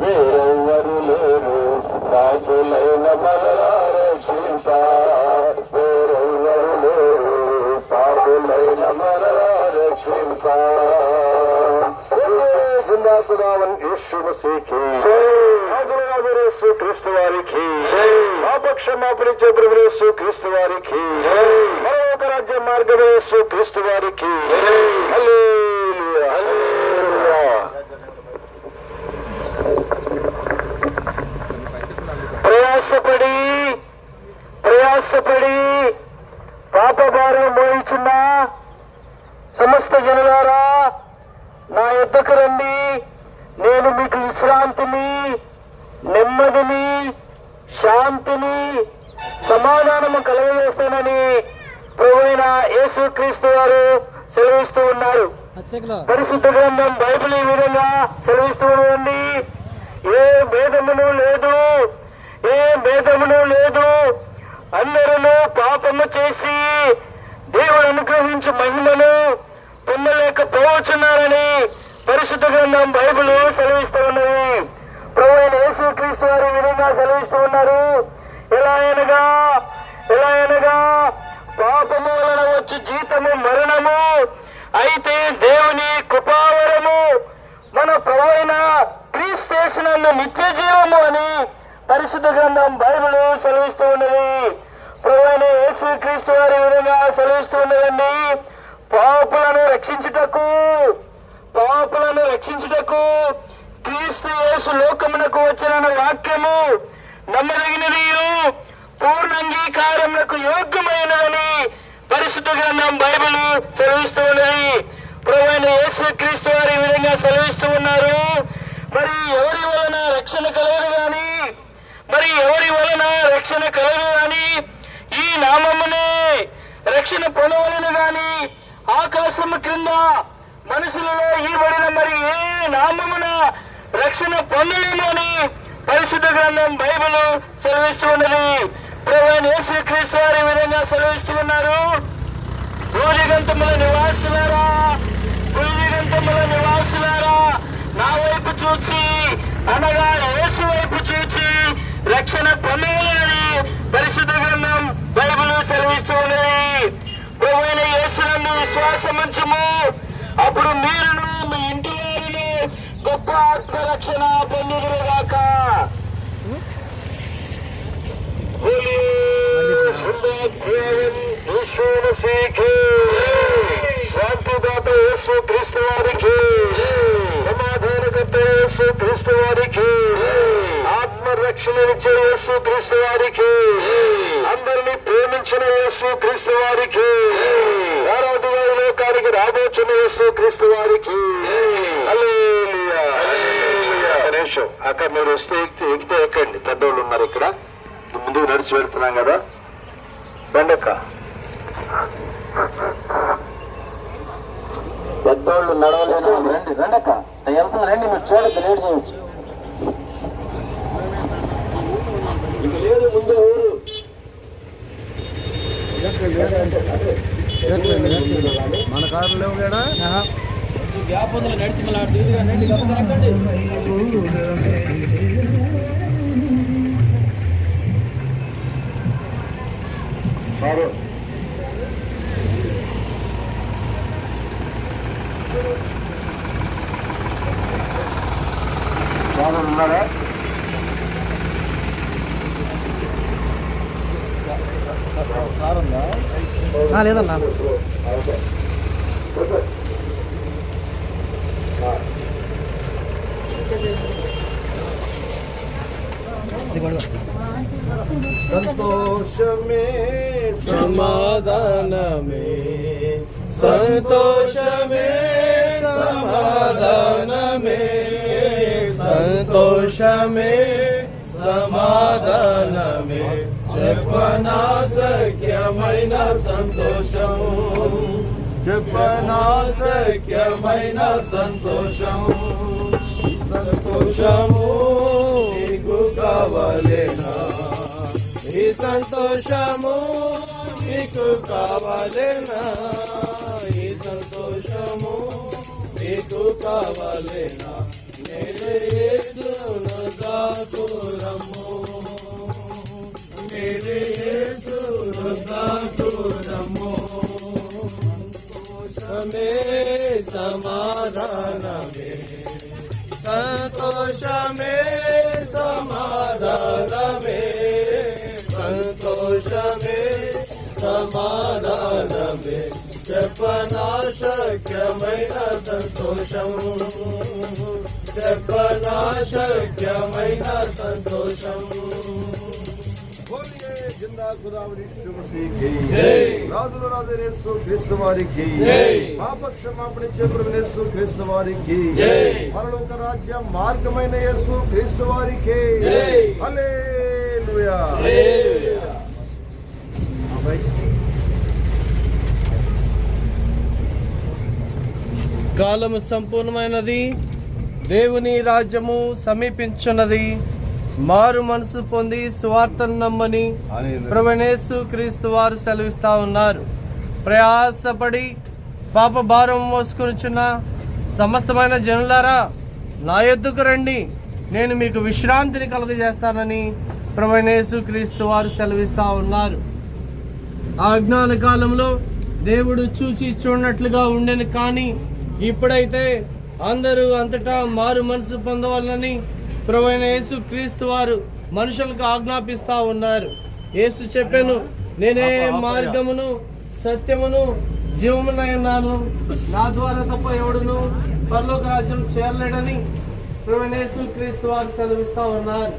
వేరెవ్వరు లేరు రాజులైన మనలా రక్షింప. వేరెవ్వరు లేరు పాపులైన మనలా రక్షింప. యేసు మసీహి యేసు క్రీస్తు వారికి పాప క్షమాపణించే ప్రభు యేసు క్రీస్తు వారికి మరొక రాజ్య మార్గం యేసు క్రీస్తు వారికి. హల్లెలూయా హల్లెలూయా. ప్రయాసపడి పాప భారం మోయించున్న సమస్త జనులారా నా యొద్దకు రండి, నేను మీకు విశ్రాంతిని, నెమ్మదిని, శాంతిని, సమాధానము కలుగజేస్తానని ప్రభువైన యేసుక్రీస్తు వారు సెలవిస్తూ ఉన్నారు. పరిశుద్ధ గ్రంథం బైబిల్ ఈ విధంగా సెలవిస్తూ ఉందండి. ఏ భేదమును లేదు, అందరూ పాపము చేసి దేవుడు అనుగ్రహించు మహిమను పొందలేకపోవచ్చున్నారని పరిశుద్ధ గ్రంథం బైబిల్ సెలవిస్తూ ఉన్నది. ప్రభువైన యేసుక్రీస్తు వారు ఈ విధంగా సెలవిస్తూ ఉన్నారు. ఎలా అనగా పాపము వలన వచ్చు జీతము మరణము, అయితే దేవుని కృపావరము మన ప్రభువైన క్రీస్తు యేసునందు నిత్య జీవము అని పరిశుద్ధ గ్రంథం బైబిల్ సెలవిస్తూ ఉన్నది. ప్రభువైన యేసుక్రీస్తు వారి విధంగా సెలవిస్తూ ఉన్నదండి. పాపులను రక్షించుటకు క్రీస్తు యేసు లోకమునకు వచ్చిన వాక్యము నమ్మదగినదియు పూర్ణ అంగీకారములకు యోగ్యమైనదని పరిశుద్ధ గ్రంథం బైబిల్ సెలవిస్తూ ఉన్నది. ప్రభువైన యేసుక్రీస్తు వారు ఈ విధంగా సెలవిస్తూ ఉన్నారు. మరి ఎవరి వలన రక్షణ కలగదు గాని ఈ నామమునే రక్షణ పొందవలను గాని ఆకాశము క్రింద మనుషులలో ఈబడిన మరి ఏ నామమున రక్షణ పొందలేము అని పరిశుద్ధ గ్రంథం బైబిల్ సెలవిస్తూ ఉన్నది. ప్రభువైన యేసుక్రీస్తు వారు ఈ విధంగా సెలవిస్తూ ఉన్నారు. భూదిగంతముల నివాసులారా నా వైపు చూచి అనగా యేసు వైపు చూచి రక్షణ పొందాలని పరిశుద్ధ గ్రంథం బైబిల్ సెలవిస్తూ ఉన్నది. ప్రభువైన యేసునందు విశ్వాసముంచుము, అప్పుడు మీరును మీ ఇంటి వారిని గొప్ప ఆత్మరక్షణ పొందుదురుగాక. శాంతిదాత యేసు క్రీస్తు వారికి, సమాధానకర్త యేసు క్రీస్తు వారికి, ఆత్మరక్షణ ఇచ్చే యేసు క్రీస్తు వారికి, అందరినీ ప్రేమించిన యేసు క్రీస్తు వారికి, ఆరాధన లోకానికి రాబోతున్న యేసు క్రీస్తు వారికి. హల్లెలూయా. నిమిషం అక్కడ మీరు వస్తే ఎక్కితే ఎక్కండి. పెద్దోళ్ళు ఉన్నారు ఇక్కడ, ముందుకు నడిచి వెళ్తున్నాం కదా. రండక్క, పెద్దోళ్ళు నడవలేని రండి. రండక్క వెళ్తున్నా, రండి. మీరు చూడద్దు, లేట్ చేయవచ్చు. ఇక లేదు ముందు ఊరు మన కారు లేవు కదా. గ్యాప్ ఉందని నడిచి మళ్ళీ ఉన్నారా? లేదన్నా సంతోషమే సమాధానమే, సంతోషమే సమాధానమే, సంతోషమే సమాధానమే, చెప్పనా సఖ్యమైన సంతోషము, చెప్పనా సఖ్యమైన సంతోషము, సంతోషము నీకు కావాలేనా, ఈ సంతోషము నీకు కావాలేనా, ఈ సంతోషము నీకు కావాలేనా, నేనే యేసును దాకురము, నేనే యేసును దాకురము, సంతోషమే సమాధానమే, సంతోషమే సమాధానమే, సంతోషమే సమాధానమే, చెప్పనా శక్యమైన సంతోషము, చెప్పనా శక్యమైన సంతోషము. రాజుల రాజు యేసు క్రీస్తు వారికి, పాపక్షమాపణించే ప్రభువైన యేసు క్రీస్తు వారికి, పరలోక రాజ్య మార్గమైన యేసు క్రీస్తు వారికి. హల్లెలూయా. కాలము సంపూర్ణమైనది, దేవుని రాజ్యము సమీపించున్నది, మారు మనసు పొంది సువార్తను నమ్మని ప్రభువైన యేసు క్రీస్తు వారు సెలవిస్తా ఉన్నారు. ప్రయాసపడి పాప భారం మోసుకొనిచున్న సమస్తమైన జనులారా నా యొద్దకు రండి, నేను మీకు విశ్రాంతిని కలుగజేస్తానని ప్రభువైన యేసు క్రీస్తు వారు సెలవిస్తా ఉన్నారు. ఆ అజ్ఞాన కాలంలో దేవుడు చూసి చూడనట్లుగా ఉండేను, కానీ ఇప్పుడైతే అందరూ అంతటా మారు మనసు పొందవాలని ప్రభువైన యేసు క్రీస్తు వారు మనుషులకు ఆజ్ఞాపిస్తా ఉన్నారు. యేసు చెప్పాను, నేనే మార్గమును సత్యమును జీవమునై ఉన్నాను, నా ద్వారా తప్ప ఎవడును పరలోక రాజ్యం చేరలేడని ప్రభువైన యేసు క్రీస్తు వారు సెలవిస్తా ఉన్నారు.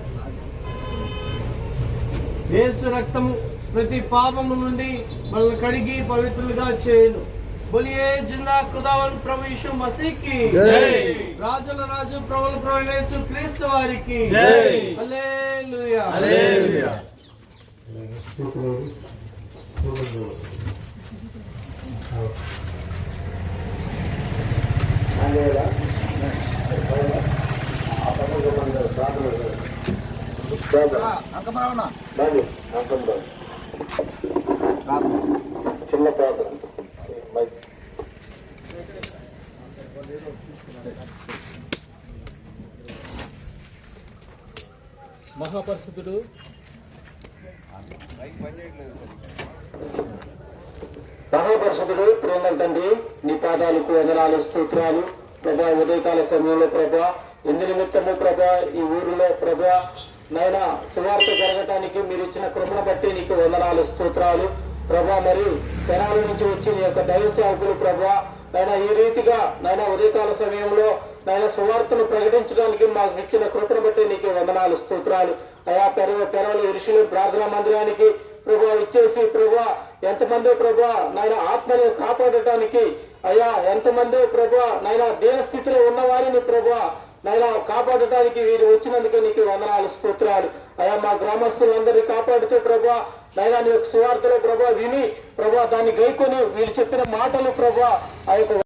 యేసు రక్తము ప్రతి పాపము నుండి మనల్ని కడిగి పవిత్రులుగా చేయును. बोलिए जिंदा खुदावन प्रभु यीशु मसीह की जय। राजुల రాజు ప్రభుల ప్రభు యేసు క్రీస్తు వారికి జై। హల్లెలూయా హల్లెలూయా। చిన్న ప్రార్థన. మహాపరిశుద్ధుడు ప్రేమ తండ్రి, నీ పాదాలకు వందనాలు, స్తోత్రాలు ప్రభా. ఉదయకాల సమయంలో ప్రభా, ఎందు నిమిత్తము ప్రభా ఈ ఊరిలో ప్రభా నైనా సువార్త జరగటానికి మీరు ఇచ్చిన కృపను బట్టి నీకు వందనాలు, స్తోత్రాలు ప్రభా. మరి తెనాల నుంచి వచ్చి నీ యొక్క దైవ సేవకులు ప్రభా నైనా ఈ రీతిగా నైనా ఉదయకాల సమయంలో నైనా సువార్తను ప్రకటించడానికి మాకు ఇచ్చిన కృపను బట్టి నీకు వందనాలు, స్తోత్రాలు అయా. పెరవల యెరూషలేము ప్రార్థనా మందిరానికి ప్రభా ఇచ్చేసి ప్రభా ఎంతమంది ప్రభా నాయన ఆత్మను కాపాడటానికి అయ్యా, ఎంతమంది ప్రభా నాయన దేన స్థితిలో ఉన్న వారిని ప్రభా నాయన కాపాడటానికి వీరు వచ్చినందుకే నీకు వందనాలు, స్తోత్రాలు అయా. మా గ్రామస్తులందరినీ కాపాడుతూ ప్రభా నాయన నీ యొక్క సువార్తలో ప్రభా విని ప్రభా దాన్ని గైకొని వీరు చెప్పిన మాటలు ప్రభా ఆ యొక్క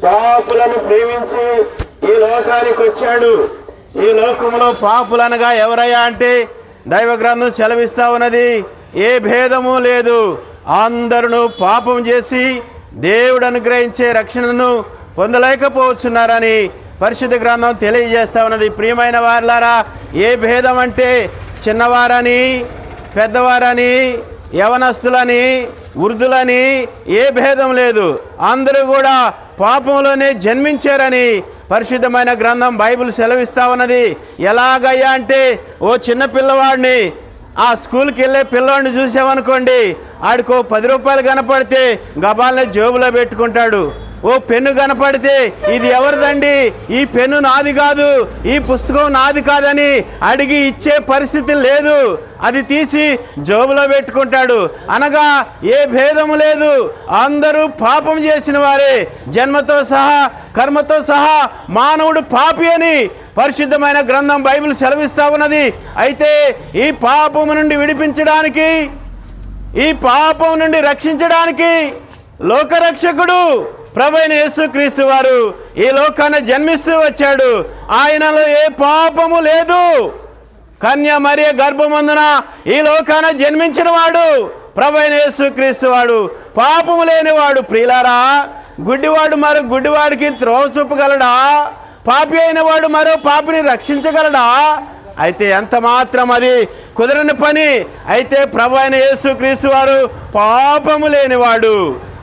పాపులను ప్రేమించి ఈ లోకానికి వచ్చాడు. ఈ లోకంలో పాపులనగా ఎవరయ్యా అంటే దైవ గ్రంథం సెలవిస్తా ఉన్నది, ఏ భేదము లేదు, అందరూ పాపం చేసి దేవుడు అనుగ్రహించే రక్షణను పొందలేకపోతున్నారని పరిశుద్ధ గ్రంథం తెలియజేస్తా ఉన్నది. ప్రియమైన వారులారా, ఏ భేదం అంటే చిన్నవారని, పెద్దవారని, యవనస్తులని, వృద్ధులని ఏ భేదం లేదు, అందరూ కూడా పాపంలోనే జన్మించారని పరిశుద్ధమైన గ్రంథం బైబిల్ సెలవిస్తా ఉన్నది. ఎలాగయ్యా అంటే, ఓ చిన్న పిల్లవాడిని ఆ స్కూల్కి వెళ్ళే పిల్లవాడిని చూసామనుకోండి, ఆడికో 10 రూపాయలు కనపడితే గబాల్ని జేబులో పెట్టుకుంటాడు. ఓ పెన్ను కనపడితే ఇది ఎవరిదండి, ఈ పెన్ను నాది కాదు, ఈ పుస్తకం నాది కాదని అడిగి ఇచ్చే పరిస్థితి లేదు, అది తీసి జోబులో పెట్టుకుంటాడు. అనగా ఏ భేదము లేదు, అందరూ పాపం చేసిన వారే, జన్మతో సహా కర్మతో సహా మానవుడు పాపి అని పరిశుద్ధమైన గ్రంథం బైబిల్ సెలవిస్తా ఉన్నది. అయితే ఈ పాపము నుండి విడిపించడానికి, ఈ పాపం నుండి రక్షించడానికి లోకరక్షకుడు ప్రభువైన యేసుక్రీస్తు వారు ఈ లోకాన్ని జన్మిస్తూ వచ్చాడు. ఆయనలో ఏ పాపము లేదు. కన్య మరియ గర్భమందున ఈ లోకాన జన్మించిన వాడు ప్రభువైన యేసుక్రీస్తు వాడు, పాపము లేనివాడు. ప్రియులారా, గుడ్డివాడు మరో గుడ్డివాడికి త్రోవ చూపగలడా? పాపి అయిన వాడు మరో పాపిని రక్షించగలడా? అయితే ఎంత మాత్రం అది కుదరని పని. అయితే ప్రభువైన యేసుక్రీస్తు వారు పాపము లేనివాడు.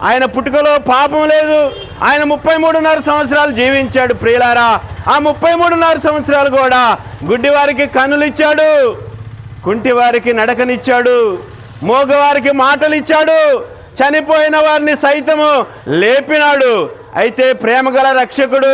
ఆయన పుట్టుకలో పాపం లేదు. ఆయన 33.5 సంవత్సరాలు జీవించాడు. ప్రియులారా, ఆ 33.5 సంవత్సరాలు కూడా గుడ్డివారికి కన్నులు ఇచ్చాడు, కుంటివారికి నడకనిచ్చాడు, మోగవారికి మాటలు ఇచ్చాడు, చనిపోయిన వారిని సైతము లేపినాడు. అయితే ప్రేమగల రక్షకుడు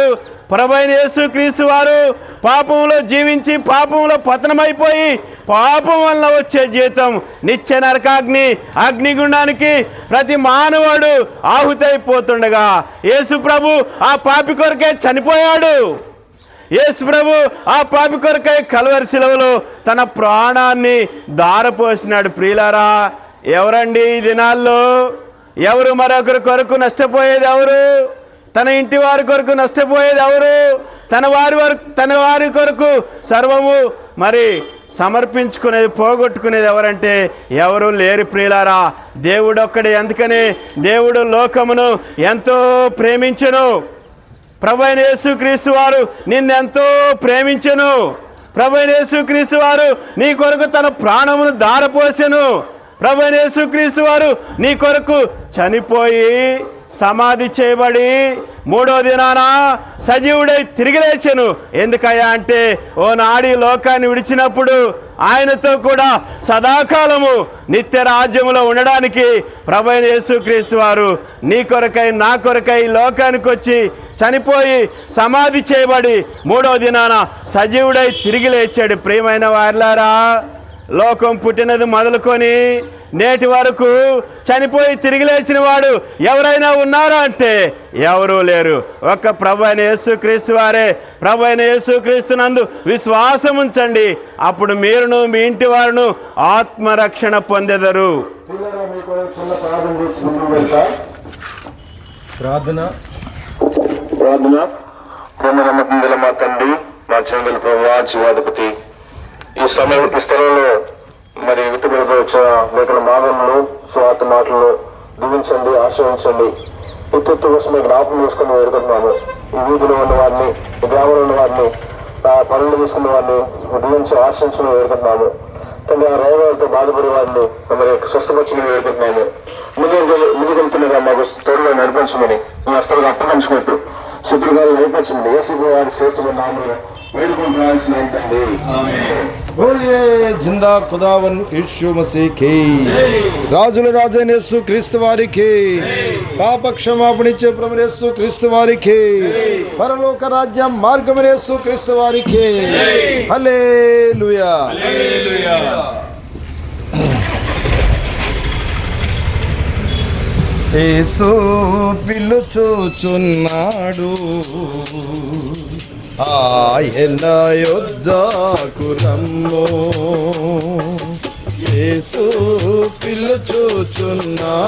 ప్రభువైన యేసుక్రీస్తు వారు పాపంలో జీవించి పాపంలో పతనమైపోయి పాపం వల్ల వచ్చే జీతం నిత్య నరకాగ్ని, అగ్నిగుండానికి ప్రతి మానవుడు ఆహుతైపోతుండగా యేసు ప్రభు ఆ పాపి కొరకే చనిపోయాడు. యేసు ప్రభు ఆ పాపి కొరకై కల్వరి శిలువలో తన ప్రాణాన్ని ధారపోసినాడు. ప్రియులారా, ఎవరండి ఈ దినాల్లో ఎవరు మరొకరి కొరకు నష్టపోయేది ఎవరు? తన ఇంటి వారి కొరకు నష్టపోయేది ఎవరు? తన వారి కొరకు సర్వము మరి సమర్పించుకునేది, పోగొట్టుకునేది ఎవరంటే ఎవరు లేరు. ప్రియులారా, దేవుడు ఒక్కడే. అందుకనే దేవుడు లోకమును ఎంతో ప్రేమించెను. ప్రభువైన యేసుక్రీస్తు వారు నిన్నెంతో ప్రేమించెను. ప్రభువైన యేసుక్రీస్తు వారు నీ కొరకు తన ప్రాణమును ధారపోసెను. ప్రభువైన యేసుక్రీస్తు వారు నీ కొరకు చనిపోయి సమాధి చేయబడి 3వ దినాన సజీవుడై తిరిగి లేచెను. ఎందుకయ్యా అంటే ఓనాడి లోకాన్ని విడిచినప్పుడు ఆయనతో కూడా సదాకాలము నిత్య రాజ్యములో ఉండడానికి ప్రభువైన యేసుక్రీస్తు వారు నీ కొరకై నా కొరకై లోకానికి వచ్చి చనిపోయి సమాధి చేయబడి 3వ దినాన సజీవుడై తిరిగి లేచాడు. ప్రియమైన వారిలారా, లోకం పుట్టినది మొదలుకొని నేటి వరకు చనిపోయి తిరిగి లేచిన వాడు ఎవరైనా ఉన్నారా అంటే ఎవరూ లేరు. ఒక్క ప్రభువైన యేసుక్రీస్తు వారే. ప్రభువైన యేసుక్రీస్తునందు విశ్వాసం ఉంచండి, అప్పుడు మీరును మీ ఇంటి వారును ఆత్మరక్షణ పొందెదరు. ప్రార్థన. మా తండ్రి, మా చెందల ప్రభువా, జీవాధిపతి, ఈ సమయం ఈ స్థలంలో మరి విత్తబడిపై వచ్చిన లేఖన భాగంలో స్వార్థ మాటలను దీవించండి, ఆశ్రయించండి. విత్తు కోసం జ్ఞాపకం చేసుకుని వేడుకుంటున్నాము. ఈ వీధిలో ఉన్న వారిని, ఈ గ్రామంలో ఉన్న వారిని, పనులు తీసుకున్న వారిని దీవించి ఆశ్రయించడం వేడుకుంటున్నాము. తండ్రి, ఆ రోగాలతో బాధపడే వారిని మరి స్వస్థపరచని వేడుకుంటున్నాము. ముందుకెళ్తుండగా మాకు తోడుగా నడిపించమని మీ హస్తాలకు అప్పగించుకుంటూ శత్రుగాలు నడిపించండి. యేసు వారి శ్రేష్టమైన నామములో బోలియే జిందా ఖుదావన్ యీశు మసీహ్ కి, రాజుల రాజైన యేసు క్రీస్తు వారికి, పాప క్షమాపణిచ్చే ప్రభువైన యేసు క్రీస్తు వారికి, పరలోక రాజ్యం మార్గమైన యేసు క్రీస్తు వారికి. హల్లెలూయా. యేసు పిలుచుచున్నాడు, ఆయన యొద్దకు రమ్ము. యేసు పిలుచుచున్నాడు.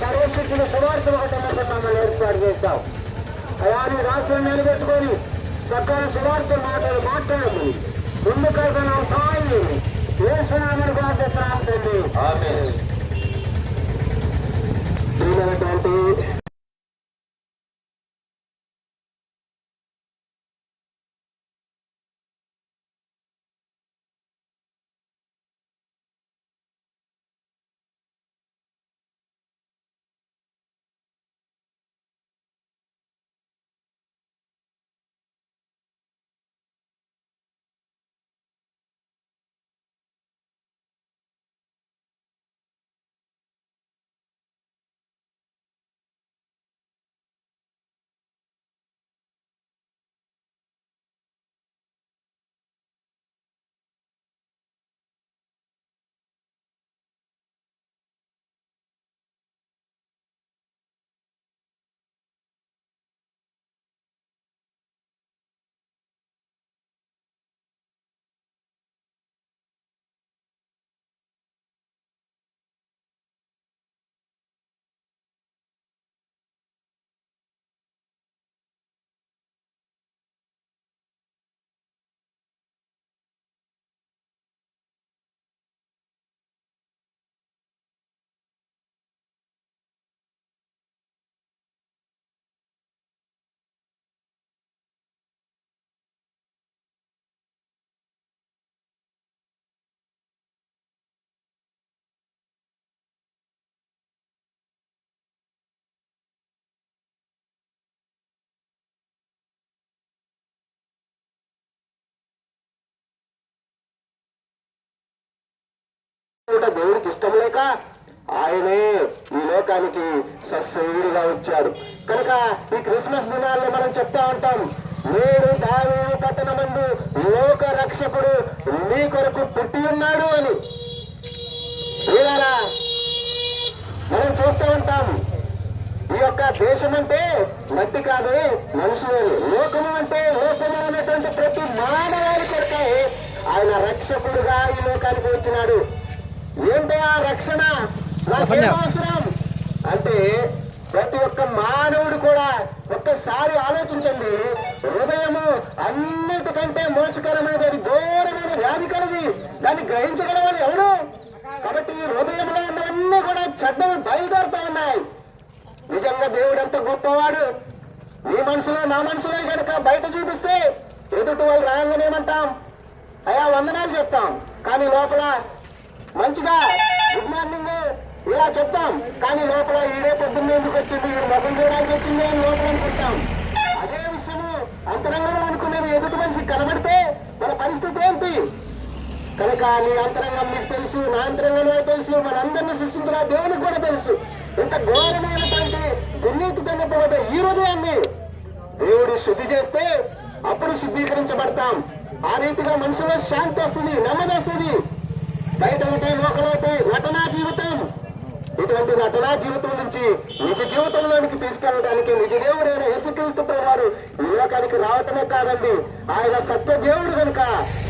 సర్వశక్తులు సువార్తలు మమ్మల్ని ఏర్పాటు చేశావు. అయా నీ రాష్ట్రం నిలబెట్టుకొని చక్కని సువార్త మాట్లాడము. ముందుకు సహాయం వేస్తున్నామని ప్రార్థిస్తున్నాం తండ్రి. దేవుడికి ఇష్టం లేక ఆయనే ఈ లోకానికి సస్సేవుడిగా వచ్చాడు. కనుక ఈ క్రిస్మస్ దినాల్లో మనం చెప్తా ఉంటాం, నేడు దావీదు పట్టణమందు లోక రక్షకుడు నీ కొరకు పుట్టి ఉన్నాడు అని. మనం చూస్తూ ఉంటాం, ఈ యొక్క దేశం అంటే మట్టి కాదు మనుషులు. లోకము అంటే లోకంలో ఉన్నటువంటి ప్రతి మానవాళి కొరకే ఆయన రక్షకుడుగా ఈ లోకానికి వచ్చినాడు. ఏంటి ఆ రక్షణ? నాకేం అవసరం అంటే ప్రతి ఒక్క మానవుడు కూడా ఒక్కసారి ఆలోచించండి. హృదయము అన్నిటికంటే మోసకరమైనది, అది ఘోరమైన వ్యాధి కలది. దాన్ని గ్రహించగలమని ఎవడు? కాబట్టి ఈ హృదయంలో ఉన్నవన్నీ కూడా చెడ్డవి బయలుదేరుతా ఉన్నాయి. నిజంగా దేవుడు ఎంత గొప్పవాడు. నీ మనసులో నా మనసులో కనుక బయట చూపిస్తే ఎదుటి వాళ్ళు రాగానేమంటాం, అయా వందనాలు చెప్తాం, కానీ లోపల మంచిగా గుడ్ మార్నింగ్ ఇలా చెప్తాం, కానీ లోపల ఈడే పొద్దున్నే ఎందుకు వచ్చింది, ఈడు మొదలు చేయడానికి వచ్చింది అని లోపల అనుకుంటాం. అదే విషయము అంతరంగంలో అనుకునేది ఎదుటి మనిషి కనబడితే మన పరిస్థితి ఏంటి? కనుక నీ అంతరంగం మీకు తెలుసు, నా అంతరంగంలో తెలుసు, మనందరినీ సృష్టించిన దేవునికి కూడా తెలుసు. ఇంత ఘోరమైనటువంటి దుర్నీతితో నింపబడ్డ ఈ హృదయాన్ని దేవుడు శుద్ధి చేస్తే అప్పుడు శుద్ధీకరించబడతాం. ఆ రీతిగా మనుషులో శాంతి వస్తుంది, నెమ్మది వస్తుంది. బయట ఒకటి లోకల ఒకటి నటనా జీవితం. ఇటువంటి నటనా జీవితం నుంచి నిజ జీవితంలోనికి తీసుకెళ్ళడానికి నిజ దేవుడైన యేసుక్రీస్తు ప్రభువారు ఈ లోకానికి రావటమే కాదండి, ఆయన సత్య దేవుడు కనుక,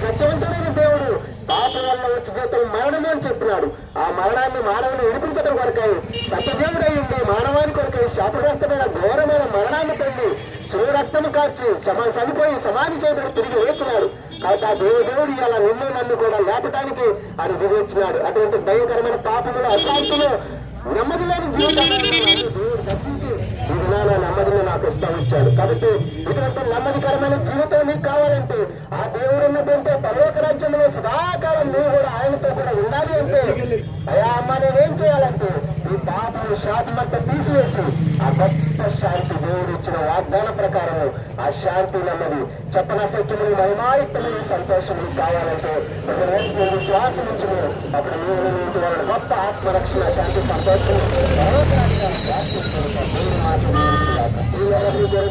సత్యవంతుడైన దేవుడు. పాపం వల్ల వచ్చి జీవితం మరణము అని చెప్పినాడు. ఆ మరణాన్ని మానవుని విడిపించడం కొరకై సత్యదేవుడై ఉండి మానవాని కొరకై శాపగ్రస్తమైన ఘోరమైన మరణాన్ని పొంది చెడు రక్తము కార్చి చనిపోయి సమాధి చేయబడి తిరిగి లేచినాడు. కాబట్టి ఆ దేవుడు ఇలా నిన్ను నన్ను కూడా లేపటానికి ఆయన దిగి వచ్చినాడు. అటువంటి భయంకరమైన పాపములు, అశాంతులు, నెమ్మది లేని జీవితాన్ని దేవుడు దర్శించి ఈ విధాన నెమ్మదిని నాకు ఇస్తా వచ్చాడు. కాబట్టి ఇటువంటి నెమ్మదికరమైన జీవితం నీకు కావాలంటే ఆ దేవుడు ఉన్నదంటే పరలోక రాజ్యంలో సదాకాలం నువ్వు కూడా ఆయనతో కూడా ఉండాలి అంటే, అయ్యా అమ్మ నేనేం చేయాలంటే ఈ పాపము శాపమంతా తీసివేసి ఆ గొప్ప శాంతి దేవుడు ఇచ్చిన వాగ్దానం ప్రకారం ఆ శాంతి నెమ్మది చెప్పన సత్యములు మహిమాయుక్తమైన సంతోషము కావాలంటే విశ్వాసం నుంచి అప్పుడు నువ్వు నీకు వాళ్ళ గొప్ప ఆత్మరక్షణ శాంతి సంతోషం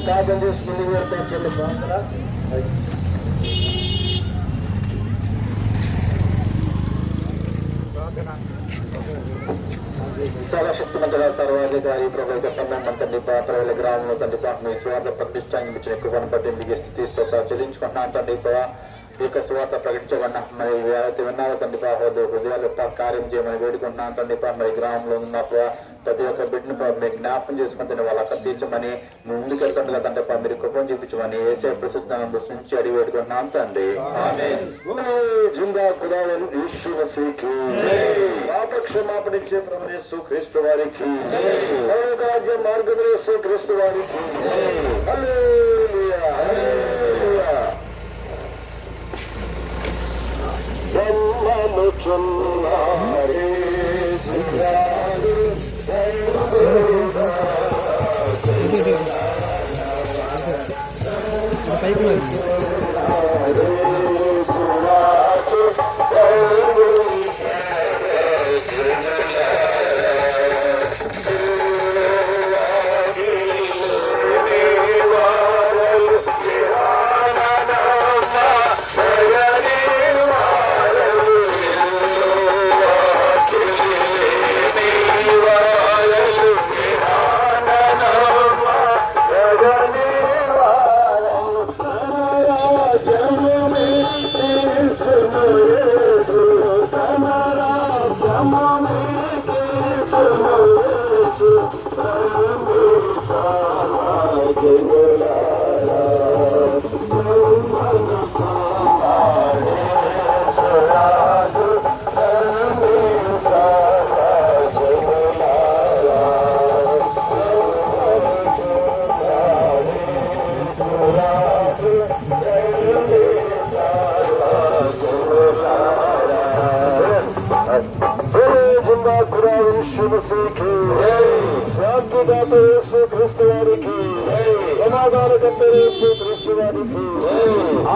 ప్రార్థన చేసుకుని సర్వశక్తిమంతుడ సర్వాధికారి ప్రభుత్వ సంబంధం తండ్రి ప్రజల గ్రామంలో తండ్రి మీ స్వార్థ ప్రతిష్టాన్ని ఇచ్చిన ఎక్కువ పట్టి స్థితి చెల్లించుకుంటున్నాను తండ్రి. ఈ యొక్క సువార్త ప్రకటించబడిన మరి విన్నాల తండ్రి హృదయాలు కార్యం చేయమని వేడుకుంటున్నాను తండ్రి. మరి గ్రామంలో ఉన్న ప్రతి ఒక్క బిడ్డను మీరు జ్ఞాపకం చేసుకుని వాళ్ళు అక్కడ తీర్చమని ముందుకెళ్తుండగా తండ్రి మీరు కృపం చూపించమని ఏసే ప్రసిద్ధి నుంచి అడిగి వేడుకుంటున్నాం తండ్రి. క్షమాపణించే ప్రభునేసు క్రీస్తు వారికి రాజ్య మార్గదర్శి క్రీస్తు వారికి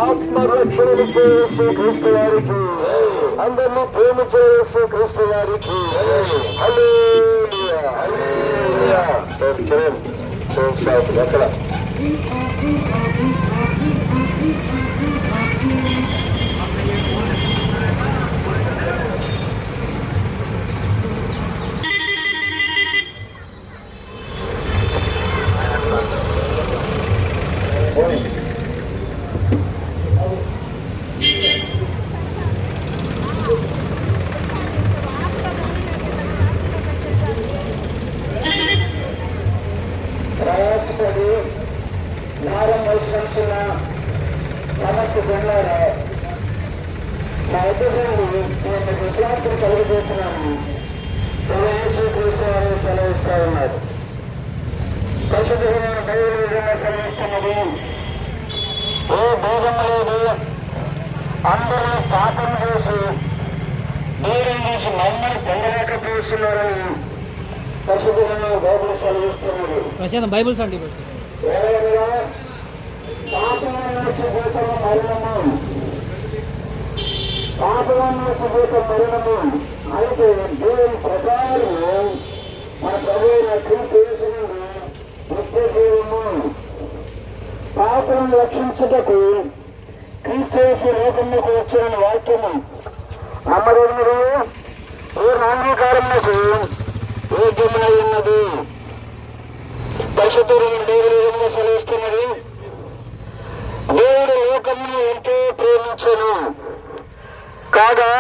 ఆత్మరక్షణించే క్రీస్తు వారికి అందరినీ ప్రేమించే క్రీస్తు వారికి ఎక్కడ ప్రయాసపడి నారం వయసున్న సమర్థకున్నారు. మా ఎదురండి నేను విశ్రాంతిని కలిగిపోతున్నాను. వారు సెలవిస్తూ ఉన్నారు. పరిశుద్ధమైన బైబిల్ విధంగా సెలవిస్తున్నది, ఏ భేదం లేదు, అందరూ పాపం చేసి దేవుని నుంచి మమ్మల్ని పొందలేకపోతున్నారని పరిశుద్ధమైన బైబిల్ సెలవిస్తున్నది. బైబిల్స్ అండి మరణము అయితే దేవుని ప్రకారము మన ప్రభువైన క్రీస్తు నిత్యజీవము. పాపం రక్షించుటకు క్రీస్తు లోకములకు వచ్చిన వాక్యము నమ్మదగినది, ఏ నాంగీకారములకు యోగ్యమై ఉన్నది. పరిశుద్ధమైన దేవుని విధంగా సెలవిస్తున్నది, దేవుడు లోకమును ఎంతో ప్రేమించెను కాగా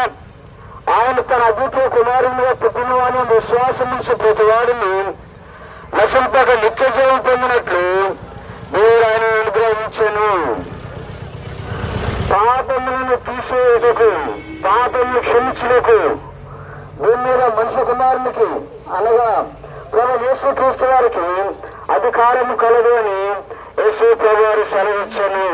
ఆయన తన అద్వితీయ కుమారునిగా పుట్టిన వారిని విశ్వాసం నుంచి ప్రతి వాడిని నశింపక నిత్య జీవం పొందినట్లు దేవుడు ఆయన అనుగ్రహించెను. పాపములను తీసేందుకు, పాపమును క్షమించుటకు దీని మీద మనుష్య కుమారునికి అనగా ప్రభు యేసుక్రీస్తు వారికి అధికారము కలదు అని యేసు ప్రభు వారు సెలవిచ్చెను.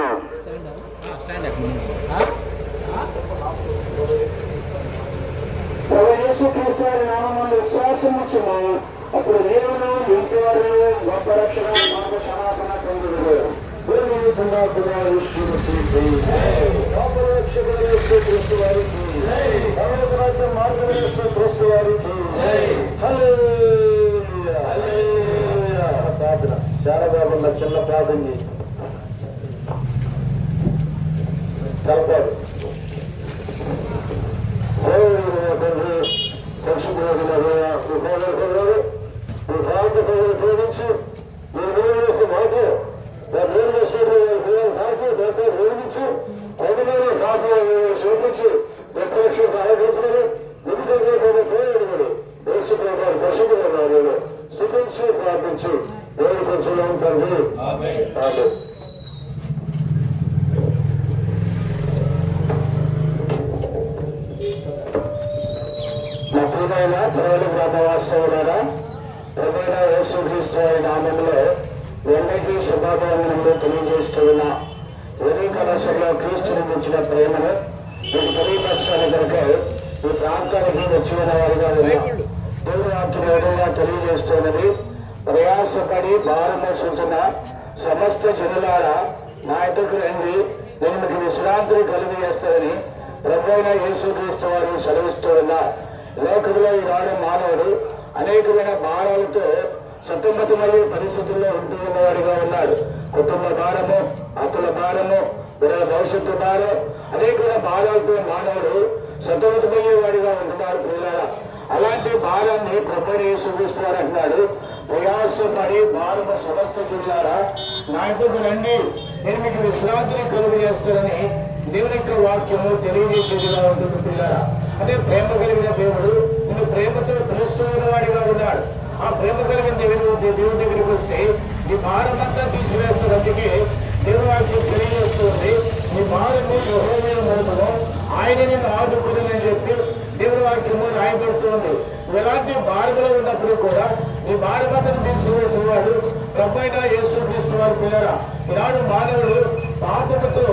యేసుక్రీస్తు వారి నామమున విశ్వాసం వచ్చును, అప్పుడు దేవుడు ఇంటివారు గొప్ప రక్షణ మాకు క్షమాపణ పొందుదురు. చాలా బాగుంది. చిన్న ప్రార్థన కలపాడు. ప్రేమించి నేను చేసే మాట నేను చేసే సాకి నిర్మించి అవునమైన శాసనం చూపించి ప్రత్యక్ష సహాయించుకుని నిమిషంలో పోయేడు దేశ ప్రభుత్వాలు దర్శకులు శుభించి ప్రార్థించి దేవుడు కొంచెం తండ్రి. ఆమేన్. మహోదైన ప్రజల వ్రతవాస్తవులారా, ప్రభువైన యేసుక్రీస్తు వారి నామములో అందరికీ శుభాకాంక్షలు తెలియజేస్తున్న ఉదయ కళాశాలలో క్రీస్తుని గురించిన ప్రేమను మీకు తెలియపరచడానికి కొరకై ఈ ప్రాంతానికి వచ్చిన వారిగా ఉన్న దేవుని వాక్యం విధంగా తెలియజేస్తున్నది. ప్రయాసపడి భారము సూచన సమస్త జనులారా నా ఎదుకు రండి, నేను మీకు విశ్రాంతిని కలిగజేస్తానని ప్రభువైన యేసుక్రీస్తు వారు సెలవిస్తూ ఉన్నారు. లోకంలో ఈనాడు మానవుడు అనేకమైన భారాలతో సతమతమయ్యే పరిస్థితుల్లో ఉంటూ ఉన్నవాడిగా ఉన్నాడు. కుటుంబ భారము, హక్కుల భారము, పిల్లల భవిష్యత్తు భారం, అనేకమైన భారాలతో మానవుడు సతమతమయ్యేవాడిగా ఉంటున్నాడు. పిల్లల అలాంటి భారాన్ని ప్రభువైన యేసుక్రీస్తు వారు అంటున్నాడు, ప్రయాసపడి భారము సమస్త జిల్లారా నా ఇంటికి రండి, నేను మీకు విశ్రాంతిని కలుగు చేస్తానని దేవుని యొక్క వాక్యము తెలియజేసేదిగా ఉంటుంది. పిల్లరా, అంటే ప్రేమ కలిగిన దేవుడు నిన్ను ప్రేమతో పిలుస్తూ ఉన్నవాడిగా ఉన్నాడు. ఆ ప్రేమ కలిగిన దేవుడి దగ్గరికి వస్తే నీ భారం అంతా తీసివేస్తుంది. అందుకే దేవుని వాక్యం తెలియజేస్తుంది, నీ భారము యెహోవా మోపము, ఆయన నిన్ను ఆదుకుని చెప్పి దేవుని వాక్యము రాయబడుతుంది. ఎలాంటి భారములో ఉన్నప్పుడు కూడా నీ భారమంతను తీసివేసేవాడు ప్రభువైన యేసుక్రీస్తు వారి. పిల్లరా, ఈనాడు మానవుడు పాపముతో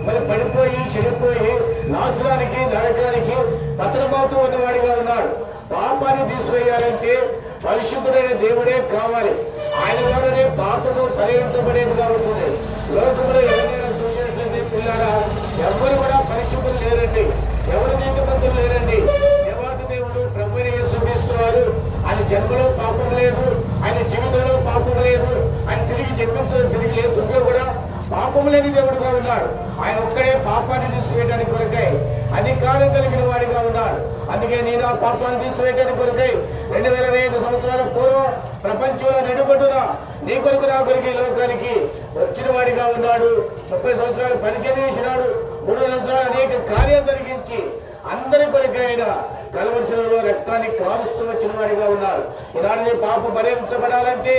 మరి పడిపోయి చెడిపోయి నాశనానికి నరకానికి పతనమవుతూ ఉన్నవాడిగా ఉన్నాడు. పాపాన్ని తీసివేయాలంటే పరిశుద్ధుడైన దేవుడే కావాలి. ఆయన ద్వారానే పాపము పరిహరించబడేదిగా ఉంటుంది. లోకంలో ఎవరైనా చూసినట్లయితే పిల్లరా, ఎవరు కూడా పరిశుద్ధులు లేరండి, ఎవరు నీతిమంతులు లేరండి. దేవాది దేవుడు ప్రభువైన యేసుక్రీస్తు వారు ఆయన జన్మలో పాపం లేదు, ఆయన జీవితంలో పాపం లేదు, ఆయన తిరిగి జన్మించడం తిరిగి లేదు కూడా పాపం లేని దేవుడుగా ఉన్నాడు. ఆయన ఒక్కడే పాపాన్ని తీసివేయడానికి కొరకై అధికారం కలిగిన వాడిగా ఉన్నాడు. అందుకే నేను ఆ పాపాన్ని తీసివేయడానికి కొరకై 2005 సంవత్సరాల పూర్వం ప్రపంచంలో నడుబడున నీ కొరకు నా కొరికి లోకానికి వచ్చిన వాడిగా ఉన్నాడు. 30 సంవత్సరాలు పరిచయం చేసినాడు. 3 సంవత్సరాలు అనేక కార్యాలు జరిగించి అందరి కొరకు ఆయన కలవరిశిలలో రక్తాన్ని కారుస్తూ వచ్చిన వాడిగా ఉన్నాడు. ఇలాంటి పాపం పరిహరించబడాలంటే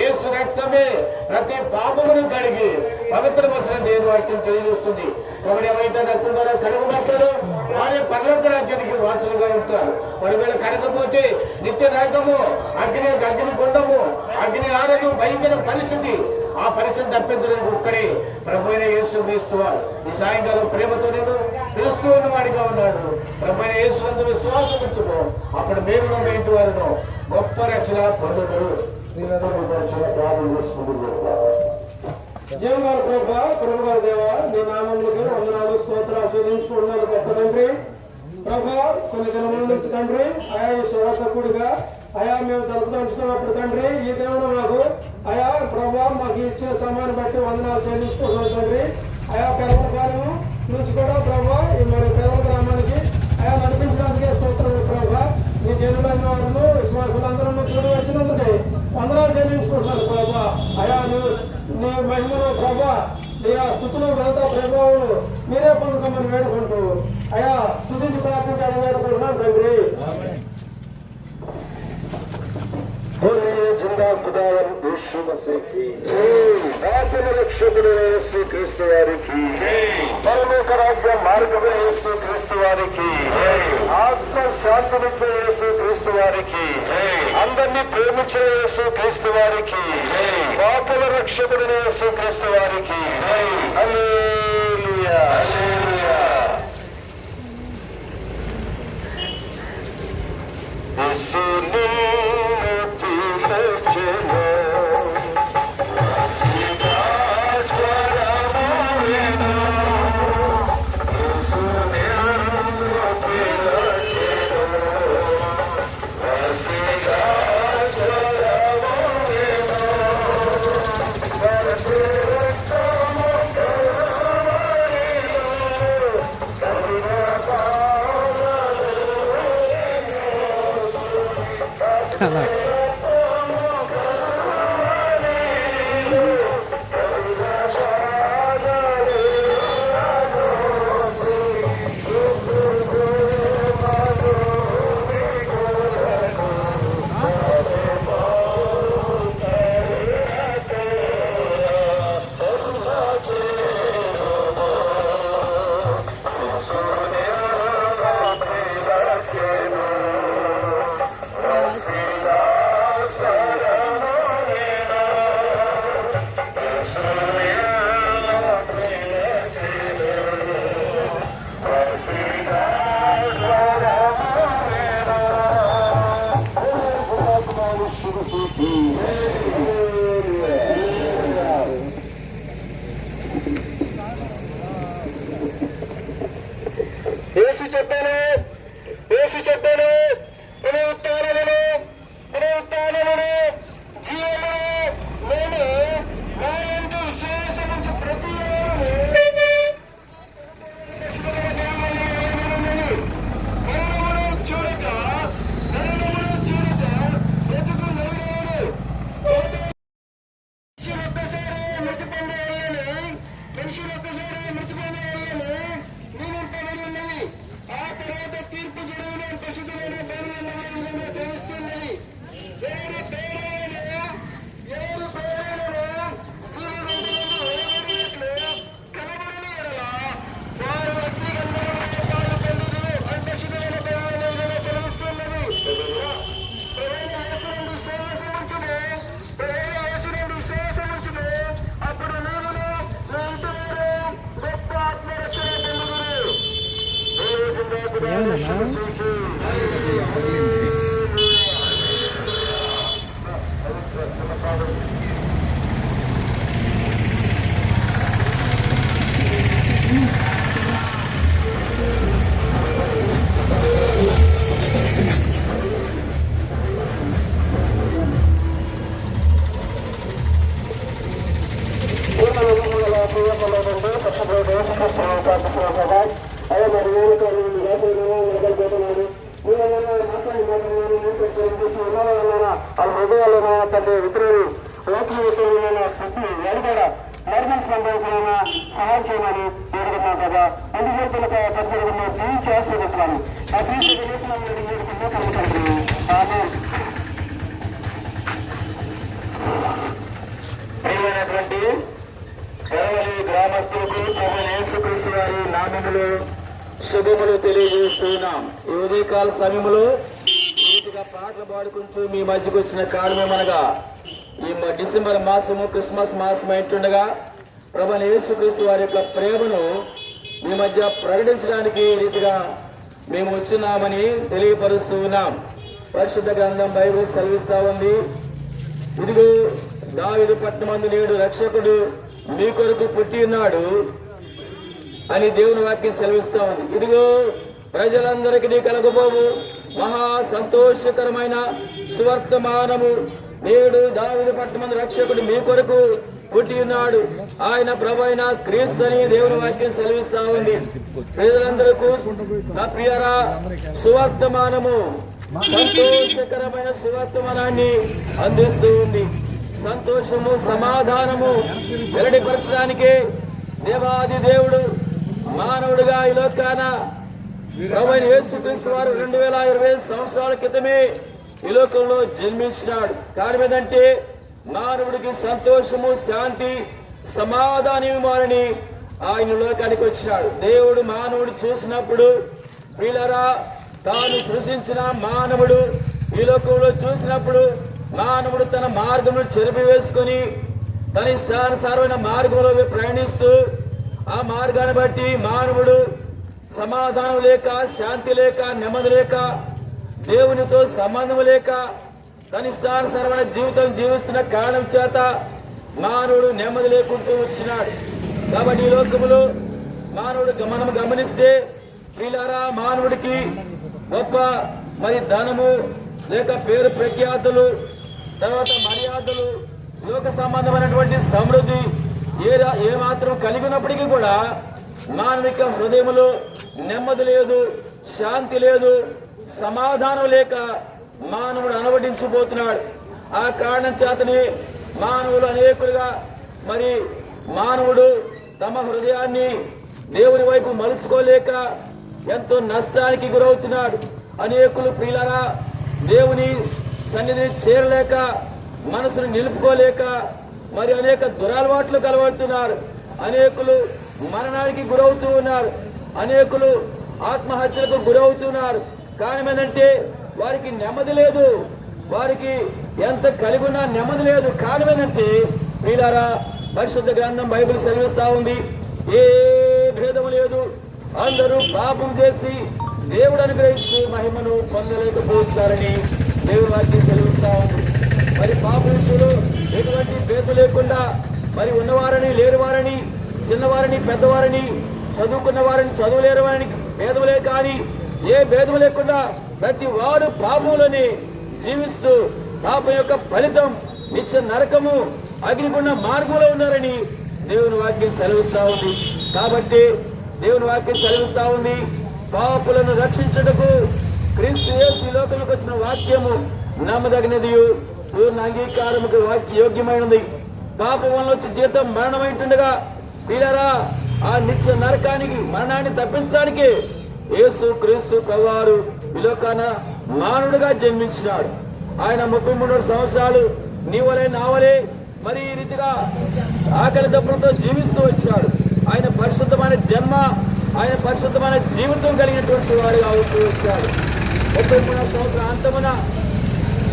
యేసు రక్తమే ప్రతి పాపమును కడిగి పవిత్రమైన దేవుని వాక్యం తెలియజేస్తుంది. కాబట్టి ఎవరైతే రక్తం ద్వారా కడగబడతారో వారే పరలోక రాజ్యానికి వారసులుగా ఉంటారు. ఒకవేళ కడగపోతే నిత్య నరకము, అగ్ని గుండము, అగ్ని ఆరదు, భయంకర పరిస్థితి. ఆ పరిస్థితి తప్పించడానికి ఒక్కడే ప్రభువైన యేసుక్రీస్తు వారు. ఈ సాయంకాలం ప్రేమతో నేను పిలుస్తూ ఉన్నవాడిగా ఉన్నాడు. ప్రభువైన యేసునందు విశ్వాసం ఉంచుకో, అప్పుడు మీరు మీ ఇంటి వారిను గొప్ప రక్షణ పొందుతారు. జీవనాలు ప్రభా దేవ, నీ నామములకు వందనాలు స్తోత్రాలు చెల్లించుకుంటున్నారు గొప్ప తండ్రి. ప్రభా, కొన్ని దినముల నుంచి తండ్రి ఆయా శివతకుడిగా అయా మేము జరుపుదలుచుకున్నప్పుడు తండ్రి ఈ దేవుడు మాకు అయా ప్రభా మాకు ఇచ్చిన సమయాన్ని బట్టి వందనాలు చెల్లించుకుంటున్నాం తండ్రి. అయా పెరవలపాలెం నుంచి కూడా ప్రభా మరి పెరవల గ్రామానికి అయా నడిపించడానికే స్తోత్రం ప్రభా. మీ జనులైన వారు విశ్వాసులందరూ చూడు వచ్చినందుకే వందనాలు చెల్లించుకుంటున్నారు ప్రభా. అయా నీ మహిమను ప్రభా, నీ ఆ స్థుతులు ఘనత ప్రభావం మీరే పొందుకోమని వేడుకుంటూ అయా స్తుతించి ప్రార్థించాలని వేడుకుంటున్నాను తండ్రి. రక్షకుడు యేసుక్రీస్తు వారికి, పరలోక రాజ్య మార్గమే యేసుక్రీస్తు వారికి, ఆత్మ శాంతినిచ్చే యేసుక్రీస్తు వారికి, అందరినీ ప్రేమించిన యేసుక్రీస్తు వారికి, పాపుల రక్షకుడు యేసుక్రీస్తు వారికి. హల్లెలూయా, హల్లెలూయా. యేసుని యేసు చెప్పాను పునరుత్థానమును జీవమును నేను నా యందు విశ్వాసముంచు ప్రతి మరణమును చూడక బ్రతుకు నలుగురు మనుషులు ఒక్కసారి మృతిపోయిన నేను పడి ఉన్నది. ఆ తర్వాత తీర్పు జరుగును. పశువులైన పేరులను చేస్తున్నది. ఎవరి పేరైనా కనబడని ఎడల వారు అగ్నిగంధములో పాలు పొందుదురు అని పశువులైన పేరులను తెలుస్తున్నది. అప్పుడు నేను గొప్ప ఆత్మరక్షణ హృదయాలైన తండ్రి ఇతరులు లోకమైన ప్రతి వారు కూడా నార్మల్ స్పందన సహాయం చేయమని వేడుకున్నాం కదా. అందుకు పరిచయం దీవించి ఆశీర్వదించాలి. ఆ దీవించి వేడుకుంటూ కలుగుతుంది. ప్రియమైనటువంటి పెరవలి గ్రామస్తులకు ప్రభు యేసుక్రీస్తు వారి నామములో శుభములు తెలియజేస్తున్నాం. ఈ ఉదయకాల సమయంలో నీటిగా పాటలు పాడుకుంటూ మీ మధ్యకు వచ్చిన కారణమేమనగా ఈ డిసెంబర్ మాసము క్రిస్మస్ మాసం అంటుండగా ప్రభు యేసుక్రీస్తు వారి యొక్క ప్రేమను మీ మధ్య ప్రకటించడానికి రీతిగా మేము వచ్చినామని తెలియపరుస్తూ ఉన్నాం. పరిశుద్ధ గ్రంథం బైబిల్ సెలవిస్తా ఉంది. ఇదిగో దావీదు పట్టణమందు నేడు రక్షకుడు మీ కొరకు పుట్టి ఉన్నాడు అని దేవుని వాక్యం సెలవిస్తా ఉంది. ఇదిగో ప్రజలందరికీ కలగబోవు మహా సంతోషకరమైన సువర్తమానము, నేడు దావీదు పట్టణమందు రక్షకుడు మీ కొరకు పుట్టి ఉన్నాడు, ఆయన ప్రభు అయిన క్రీస్తు అని దేవుని వాక్యం సెలవిస్తా ఉంది. ప్రజలందరికీ నా ప్రియరా సువర్తమానము, సంతోషకరమైన సువర్తమానాన్ని అందిస్తూ ఉంది. సంతోషము సమాధానము వెల్లడిపరచడానికి దేవాది దేవుడు మానవుడిగా ఈ లోకాన ప్రభువైన యేసుక్రీస్తు వారు 2020 సంవత్సరాల క్రితమే ఈ లోకంలో జన్మించినాడు. కారణం ఏంటంటే మానవుడికి సంతోషము శాంతి సమాధానం ఇవ్వాలని ఆయన లోకానికి వచ్చినాడు. దేవుడు మానవుడు చూసినప్పుడు ప్రియులారా తాను సృష్టించిన మానవుడు ఈ లోకంలో చూసినప్పుడు మానవుడు తన మార్గమును చెరిపి వేసుకొని తన ఇష్టానుసారమైన మార్గంలో ప్రయాణిస్తూ ఆ మార్గాన్ని బట్టి మానవుడు సమాధానం లేక శాంతి లేక నెమ్మది లేక దేవునితో సంబంధం లేక తన ఇష్టానుసారమైన జీవితం జీవిస్తున్న కారణం చేత మానవుడు నెమ్మది లేకుంటూ వచ్చినాడు. కాబట్టి ఈ లోకములో మానవుడు మనం గమనిస్తే ప్రియులారా మానవుడికి గొప్ప ధనము లేక పేరు ప్రఖ్యాతులు, తర్వాత మర్యాదలు, లోక సంబంధమైనటువంటి సమృద్ధి ఏ మాత్రం కలిగినప్పటికీ కూడా మానవిక హృదయములో నెమ్మది లేదు, శాంతి లేదు, సమాధానం లేక మానవుడు అనువదించిపోతున్నాడు. ఆ కారణం చేతని మానవులు అనేకులుగా మానవుడు తమ హృదయాన్ని దేవుని వైపు మలుచుకోలేక ఎంతో నష్టానికి గురవుతున్నాడు. అనేకులు ప్రియులారా దేవుని సన్నిధిని చేరలేక మనసును నిలుపుకోలేక అనేక దురలవాట్లు కలవడుతున్నారు. అనేకులు మరణానికి గురవుతూ ఉన్నారు. అనేకులు ఆత్మహత్యలకు గురవుతున్నారు. కారణం ఏంటంటే వారికి నెమ్మది లేదు, వారికి ఎంత కలిగి ఉన్నా నెమ్మది లేదు. కారణం ఏంటంటే ప్రియులారా పరిశుద్ధ గ్రంథం బైబిల్ సెలవిస్తా ఉంది, ఏ భేదము లేదు, అందరూ పాపం చేసి దేవుడు అనుగ్రహించి మహిమను పొందలేకపోతారని దేవుని వాక్యం సెలవిస్తా ఉంది. మరి ఉన్నవారని లేనివారని, చిన్నవారిని పెద్దవారిని, చదువుకున్న వారిని చదువులేని వారిని భేదములే కానీ ఏ భేదం లేకుండా ప్రతి వారు పాపంలోనే జీవిస్తూ పాపం యొక్క ఫలితం నిత్య నరకము, అగ్నిగుండ మార్గంలో ఉన్నారని దేవుని వాక్యం సెలవిస్తా ఉంది. కాబట్టి దేవుని వాక్యం సెలవిస్తా ఉంది, పాపులను రక్షించుటకు క్రీస్తు యేసు ఈ లోకంలోకి వచ్చిన వాక్యము నమ్మదగినది, పూర్ణ అంగీకారముకు యోగ్యమైనది. పాపం వల్ల వచ్చి జీతం మరణమైంటుండగా పిల్లరా ఆ నిత్య నరకానికి, మరణాన్ని తప్పించడానికి యేసు క్రీస్తు ప్రభువారు ఈ లోకాన మానవుడిగా జన్మించినాడు. ఆయన 33 సంవత్సరాలు నీవలే నావలే మరి ఈ రీతిగా ఆకలి దప్పులతో జీవిస్తూ వచ్చాడు. ఆయన పరిశుద్ధమైన జన్మ, ఆయన పరిశుద్ధమైన జీవితం కలిగినటువంటి వాడుగా అవుతూ వచ్చాడు. 33 సంవత్సరాల అంతమున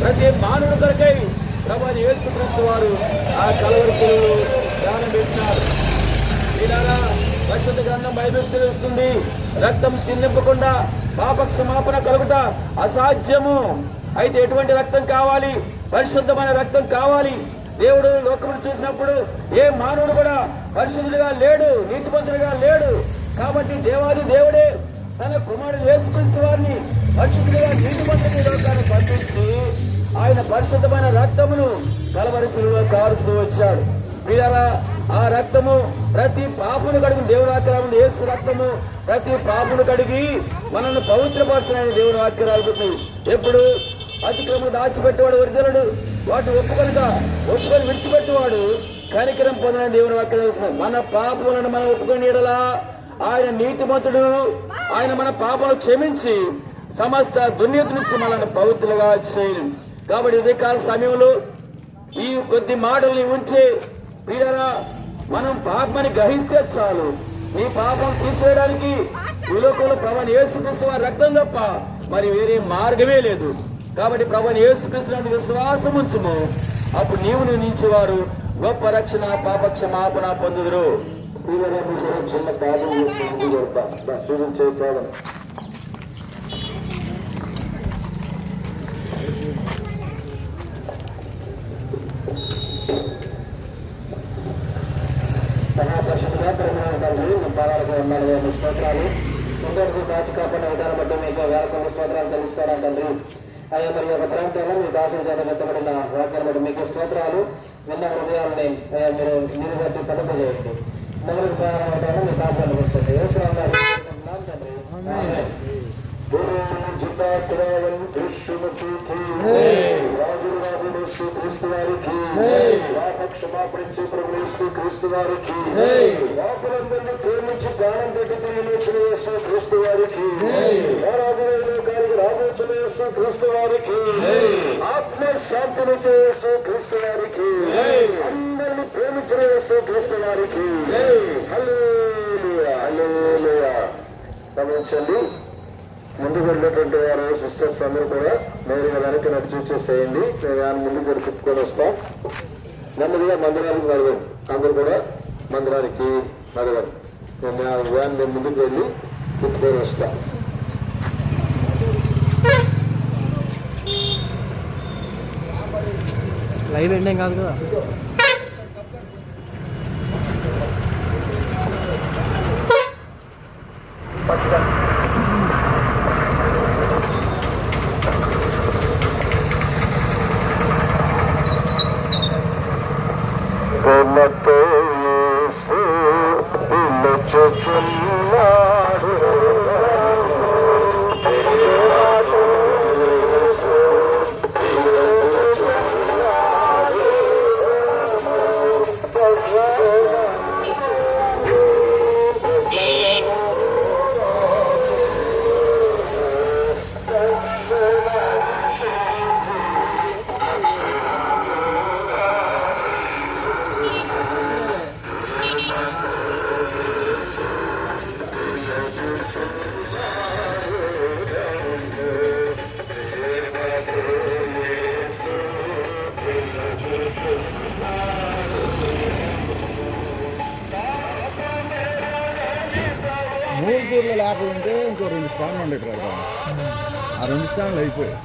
ప్రతి మానవుడి కొరకై ప్రభువైన యేసుక్రీస్తు వారు ఆ కలవరి శిలువలో ప్రాణం పెట్టినారు. ఇలా పరిశుద్ధ గ్రంథం బైబిల్ తెలుస్తుంది, రక్తం చిందింపకుండా పాప క్షమాపణ కలుగుట అసాధ్యము. అయితే ఎటువంటి రక్తం కావాలి? పరిశుద్ధమైన రక్తం కావాలి. దేవుడు లోకమును చూసినప్పుడు ఏ మానవుడు కూడా పరిశుద్ధుడిగా లేడు, నీతిమంతుడిగా లేడు. కాబట్టి దేవాది దేవుడే తన కుమారుడు యేసుక్రీస్తు వారిని పరిశుద్ధుడిగా, నీతిమంతుడి లోకాన్ని పంపించి ఆయన పరిశుద్ధమైన రక్తమును కలవరి శిలువలో కారుస్తూ వచ్చాడు. వీళ్ళరా ఆ రక్తము ప్రతి పాపను కడిగి, దేవుని వాక్యం యేసు రక్తము ప్రతి పాపను కడిగి మనల్ని పవిత్రపరచని దేవుని వాక్యం రాలుతుంది. ఎప్పుడు అతిక్రమం దాచిపెట్టేవాడు వర్జనుడు, వాటి ఒప్పుకొని విడిచిపెట్టేవాడు కనికరం పొందిన దేవుని వాక్యం తెలుస్తుంది. మన పాపములను మనం ఒప్పుకొని ఎడలా ఆయన నీతిమంతుడు, ఆయన మన పాపను క్షమించి సమస్త దుర్నీతి నుంచి మనల్ని పవిత్రులుగా చేయను. కాబట్టి ఇదే కాల సమయంలో ఈ కొద్ది మాటల్ని ఉంచి వీడరా మనం పాపమని గ్రహిస్తే చాలు, నీ పాపం తీసేయడానికి ఈ లోకంలో ప్రభువైన యేసుక్రీస్తు వారి రక్తం తప్ప మరి వేరే మార్గమే లేదు. కాబట్టి ప్రభువైన యేసుక్రీస్తు విశ్వాసం ఉంచుము, అప్పుడు నీవు నిర్ణయించేవారు గొప్ప రక్షణ, పాప క్షమాపణ పొందుదురు. చిన్న పాపం చూపించే పాదం మహాపరిషత్తుగా పరిమాణ తండ్రి మీ పాదాలకు వందనాలు, మీ స్తోత్రాలు. ముందరకు దాచి కాపాడిన విధానం బట్టి మీకు వేల కొన్ని స్తోత్రాలు తెలుసుకోవడం తండ్రి. అయ్యా మరి ఒక ప్రాంతంలో మీ దాసుల చేత పెట్టబడిన వాక్యాన్ని బట్టి మీకు స్తోత్రాలు. విన్న హృదయాలని అయ్యా మీరు బట్టి పదపజేయండి. మొదటి ప్రారంభం మీ కాపాడు వస్తుంది తండ్రి. క్రీస్తు వారికి క్షమాపణించే ప్రభు క్రీస్తు వారికి పాపలందరినీ ప్రేమించి ప్రాణం పెట్టి తిరిగి యేసు క్రీస్తు వారికి రాబోతున్న యేసు క్రీస్తు వారికి ఆత్మ శాంతినిచ్చే యేసు క్రీస్తు వారికి అందరినీ ప్రేమించిన యేసు క్రీస్తు వారికి హల్లెలూయా హల్లెలూయా. గమనించండి, ముందుకు వెళ్ళేటువంటి వారు సిస్టర్స్ అందరూ కూడా నేరుగా వెనక్కి నడిచి వచ్చేసేయండి. మేము ఆయన ముందుకు కూడా తిప్పుకొని వస్తాం. నెమ్మదిగా మందిరానికి నడవండి, అందరూ కూడా మందిరానికి నడవండి. మేము ముందుకు వెళ్ళి తిప్పుకొని వస్తాం. లైన్ ఎండేం కాదు కదా. మూలపూర్లో లేకపోతే ఇంకో 2 స్టాండ్లు ఉండేవి. ఆ 2 స్టాండ్లు అయిపోయాయి.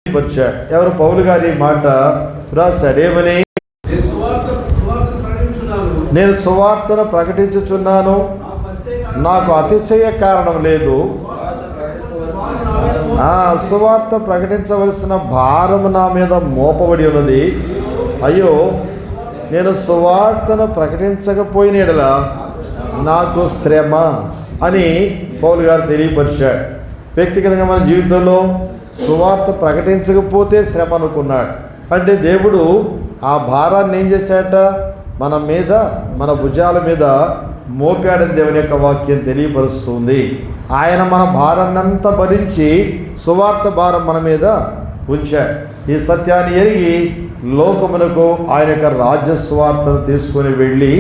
వచ్చాడు. ఎవరు? పౌలు గారి మాట రాశాడు. ఏమని? నేను సువార్తను ప్రకటించుచున్నాను, నాకు అతిశయ కారణం లేదు. సువార్త ప్రకటించవలసిన భారము నా మీద మోపబడి ఉన్నది. అయ్యో, నేను సువార్తను ప్రకటించకపోయిన యెడల నాకు శ్రమ అని పౌలు గారు తెలియపరిచాడు. వ్యక్తిగతంగా మన జీవితంలో సువార్త ప్రకటించకపోతే శ్రమ అనుకున్నాడు. అంటే దేవుడు ఆ భారాన్ని ఏం చేశాట? మన మీద, మన భుజాల మీద మోపాడని దేవుని యొక్క వాక్యం తెలియపరుస్తుంది. ఆయన మన భారాన్నంతా భరించి సువార్త భారం మన మీద ఉంచాడు. ఈ సత్యాన్ని ఎరిగి లోకమునకు ఆయన యొక్క రాజ్య సువార్తను తీసుకొని వెళ్ళి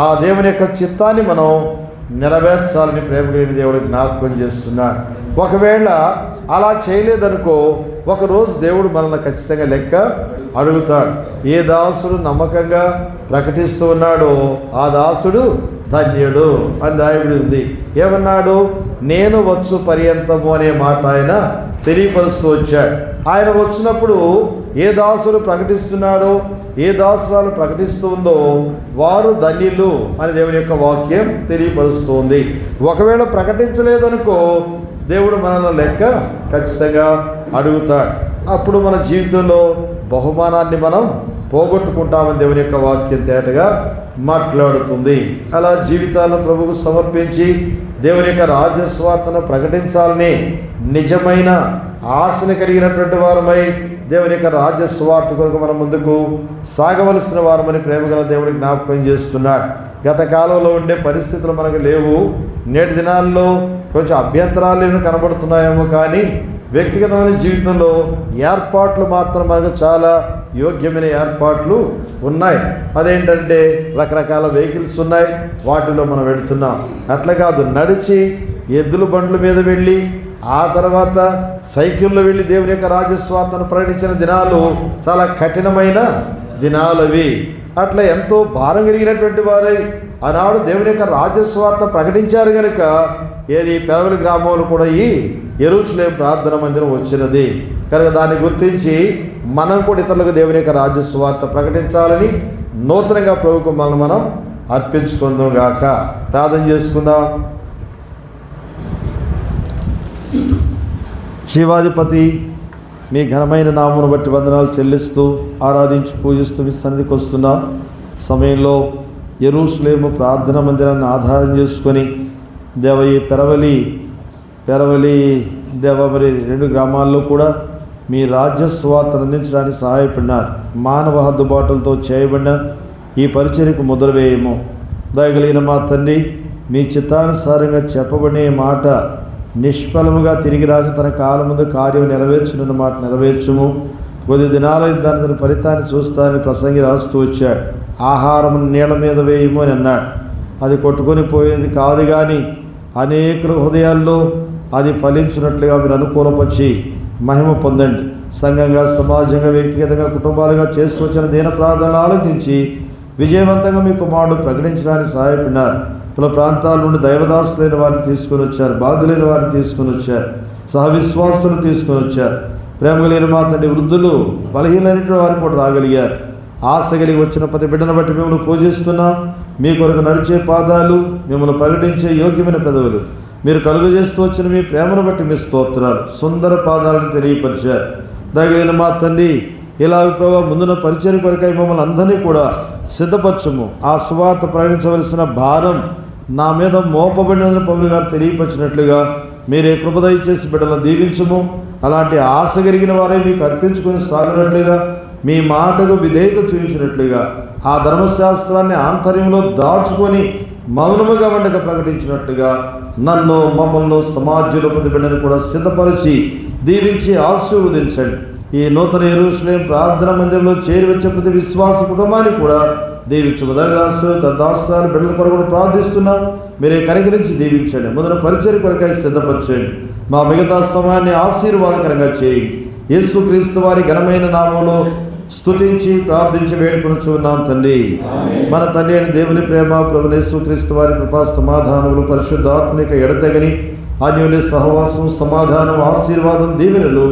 ఆ దేవుని యొక్క చిత్తాన్ని మనం నెరవేర్చాలని ప్రేమ కలిగిన దేవుడు జ్ఞాపకం చేస్తున్నాడు. ఒకవేళ అలా చేయలేదనుకో, ఒకరోజు దేవుడు మనల్ని ఖచ్చితంగా లెక్క అడుగుతాడు. ఏ దాసుడు నమ్మకంగా ప్రకటిస్తూ ఉన్నాడో ఆ దాసుడు ధన్యుడు అని రాయబడి ఉంది. ఏమన్నాడు? నేను వచ్చు పర్యంతము అనే మాట ఆయన తెలియపరుస్తూ వచ్చాడు. ఆయన వచ్చినప్పుడు ఏ దాసుడు ప్రకటిస్తున్నాడో, ఏ దాసురాలు ప్రకటిస్తూ ఉందో వారు ధన్యులు అని దేవుని యొక్క వాక్యం తెలియపరుస్తుంది. ఒకవేళ ప్రకటించలేదనుకో, దేవుడు మనల్ని లెక్క ఖచ్చితంగా అడుగుతాడు. అప్పుడు మన జీవితంలో బహుమానాన్ని మనం పోగొట్టుకుంటామని దేవుని యొక్క వాక్యం తేటగా మాట్లాడుతుంది. అలా జీవితాలను ప్రభువుకు సమర్పించి దేవుని యొక్క రాజ్య స్వార్థను ప్రకటించాలని నిజమైన ఆశను కలిగినటువంటి వారమై దేవుని యొక్క రాజ్య స్వార్థ కొరకు మనం ముందుకు సాగవలసిన వారమని ప్రేమగల దేవుడికి జ్ఞాపకం చేస్తున్నాడు. గత కాలంలో ఉండే పరిస్థితులు మనకు లేవు. నేటి దినాల్లో కొంచెం అభ్యంతరాలు ఏమైనా కనబడుతున్నాయేమో, కానీ వ్యక్తిగతమైన జీవితంలో ఏర్పాట్లు మాత్రం మనకు చాలా యోగ్యమైన ఏర్పాట్లు ఉన్నాయి. అదేంటంటే రకరకాల వెహికల్స్ ఉన్నాయి, వాటిలో మనం వెళుతున్నాం. అట్లా కాదు, నడిచి ఎద్దుల బండ్ల మీద వెళ్ళి ఆ తర్వాత సైకిల్లో వెళ్ళి దేవుని యొక్క రాజస్వార్తను ప్రకటించిన దినాలు చాలా కఠినమైన దినాలు అవి. అట్లా ఎంతో భారం కలిగినటువంటి వారై ఆనాడు దేవుని యొక్క రాజస్వార్త ప్రకటించారు కనుక ఏది పెరవలి గ్రామంలో కూడా ఈ యెరూషలేము ప్రార్థన మందిరం వచ్చినది కనుక దాన్ని గుర్తించి మనం కూడా ఇతరులకు దేవుని యొక్క రాజస్వార్త ప్రకటించాలని నూతనంగా ప్రభువుకు మనం అర్పించుకుందాం గాక. ప్రార్థన చేసుకుందాం. శివాధిపతి, మీ ఘనమైన నామమును బట్టి వందనాలు చెల్లిస్తూ ఆరాధించి పూజిస్తూ మీ సన్నిధికి వస్తున్నాం. సమయంలో యెరూషలేము ప్రార్థన మందిరాన్ని ఆధారం చేసుకొని దేవ ఈ పెరవలి దేవ మరి 2 గ్రామాల్లో కూడా మీ రాజ్య సువార్తను అందించడానికి సహాయపడినారు. మానవ హద్దుబాటులతో చేయబడిన ఈ పరిచర్యకు ముద్ర వేయము. దయగలిగిన మా తండ్రి, మీ చిత్తానుసారంగా చెప్పబడిన మాట నిష్ఫలముగా తిరిగి రాక తన కాలం ముందు కార్యం నెరవేర్చున్న మాట నెరవేర్చుము. కొద్ది దినాలైన దాని ఫలితాన్ని చూస్తానని ప్రసంగి రాస్తూ వచ్చాడు. ఆహారం నీళ్ళ మీద వేయము అని అన్నాడు. అది కొట్టుకొని పోయేది కాదు, కానీ అనేకుల హృదయాల్లో అది ఫలించినట్లుగా మీరు అనుకూలపరిచి మహిమ పొందండి. సంఘంగా, సమాజంగా, వ్యక్తిగతంగా, కుటుంబాలుగా చేస్తూ వచ్చిన దీన ప్రార్థనలు ఆలోచించి విజయవంతంగా మీ కుమారుడు ప్రకటించడానికి సహాయపడినారు. పలు ప్రాంతాల నుండి దైవదాసులైన వారిని తీసుకొని వచ్చారు, బాధులైన వారిని తీసుకొని వచ్చారు, సహవిశ్వాసులు తీసుకొని వచ్చారు. ప్రేమగలిగిన మా తండ్రి, వృద్ధులు, బలహీనైన వారు కూడా రాగలిగారు. ఆశ కలిగి వచ్చిన ప్రతి బిడ్డను బట్టి మిమ్మల్ని పూజిస్తున్నాం. మీ కొరకు నడిచే పాదాలు, మిమ్మల్ని ప్రకటించే యోగ్యమైన పెదవులు, మీరు కలుగజేస్తూ వచ్చిన మీ ప్రేమను బట్టి మీ స్తోత్రాలు. సుందర పాదాలను తెలియపరిచారు. దయగలిగిన మా తండ్రి, ఇలాగ ప్రభావ ముందున్న పరిచర్య కొరకై మమ్మల్ని అందరినీ కూడా సిద్ధపరచము. ఆ సువార్త ప్రకటించవలసిన భారం నా మీద మోపబడిన పౌరు గారు తెలియపరిచినట్లుగా మీరే కృపదయ చేసి బిడ్డలను దీవించము. అలాంటి ఆశ కలిగిన వారే మీకు అర్పించుకొని సాగినట్లుగా, మీ మాటకు విధేయత చూపించినట్లుగా, ఆ ధర్మశాస్త్రాన్ని ఆంతర్యంలో దాచుకొని మౌనముగా వండక ప్రకటించినట్లుగా నన్ను, మమ్మల్ని, సమాజంలో ప్రతి బిడ్డను కూడా సిద్ధపరిచి దీవించి ఆశీర్వదించండి. ఈ నూతన యెరూషలేము ప్రార్థన మందిరంలో చేరి వచ్చే ప్రతి విశ్వాస కుటుంబాన్ని కూడా దీవించము. దైవదాసులు, తన దాసురాలు, బిడ్డల కొరకు కూడా ప్రార్థిస్తున్నాం. మీరే కనికరించి దీవించండి. ముందున పరిచర్య కొరకై సిద్ధపరచండి. మా మిగతా సమయాన్ని ఆశీర్వాదకరంగా చేయండి. యేసుక్రీస్తు వారి ఘనమైన నామంలో స్తుతించి ప్రార్థించి వేడుకొనుచున్నాం తండ్రి. మన తండ్రి అయిన దేవుని ప్రేమ, ప్రభువైన యేసుక్రీస్తు వారి కృపా సమాధానములు, పరిశుద్ధాత్మిక ఎడతెగని అన్యోన్య సహవాసం, సమాధానం, ఆశీర్వాదం, దీవెనలు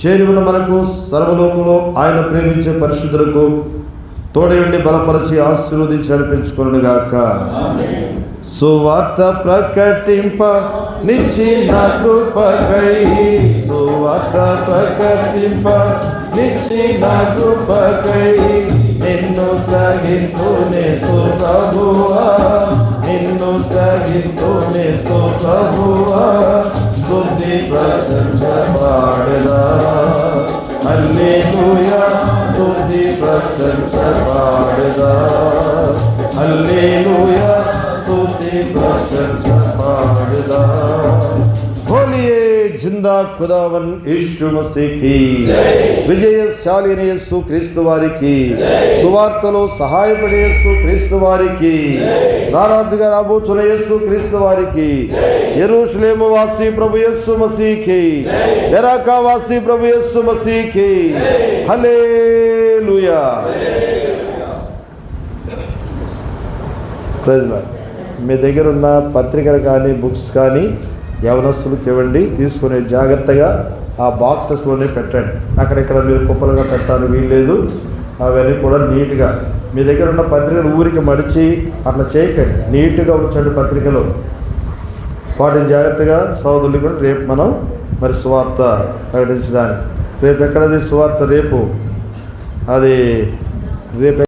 చేరి ఉన్న మనకు సర్వలోకంలో ఆయన ప్రేమించే పరిశుద్ధులకు తోడై ఉండి బలపరిచి ఆశీర్వదించి నడిపించుకొనుగాక. సువార్త ప్రకటింప నిచ్చిన కృపకై, సువార్త ప్రకటింప నిచ్చిన కృపకై, నిన్ను శ్లాఘింతునే ప్రభువా, నిన్ను శ్లాఘింతునే ప్రభువా, స్తుతి ప్రశంస పాడెదా, హల్లెలూయా, స్తుతి ప్రశంస పాడెదా, హల్లెలూయా, స్తుతి ప్రశంస పాడెదా. బోలియే జిందా ఖుదావన్ యీశు మసీహ్ విజయశాలి అయిన యేసు క్రీస్తు వారికి, సువార్తలో సహాయపడే యేసు క్రీస్తు వారికి, రారాజుగా రాబోచున్న యేసు క్రీస్తు వారికి, యెరూషలేము వాసి ప్రభు యేసు మసీహ్, బెరాకా వాసి ప్రభు యేసు మసీహ్, హల్లెలూయా. Praise lord. మీ దగ్గర ఉన్న పత్రికలు కానీ బుక్స్ కానీ యవనస్తులకు ఇవ్వండి, తీసుకునే జాగ్రత్తగా ఆ బాక్సెస్లోనే పెట్టండి. అక్కడిక్కడ మీరు కుప్పలుగా పెట్టాలి వీల్లేదు. అవన్నీ కూడా నీట్గా మీ దగ్గర ఉన్న పత్రికలు ఊరికి మడిచి అట్లా చేయకండి, నీట్గా ఉంచండి పత్రికలు. వాటిని జాగ్రత్తగా సోదరులు కూడా రేపు మనం మరి సువార్త ప్రకటించడానికి. రేపు ఎక్కడది సువార్త? రేపు అది రేపు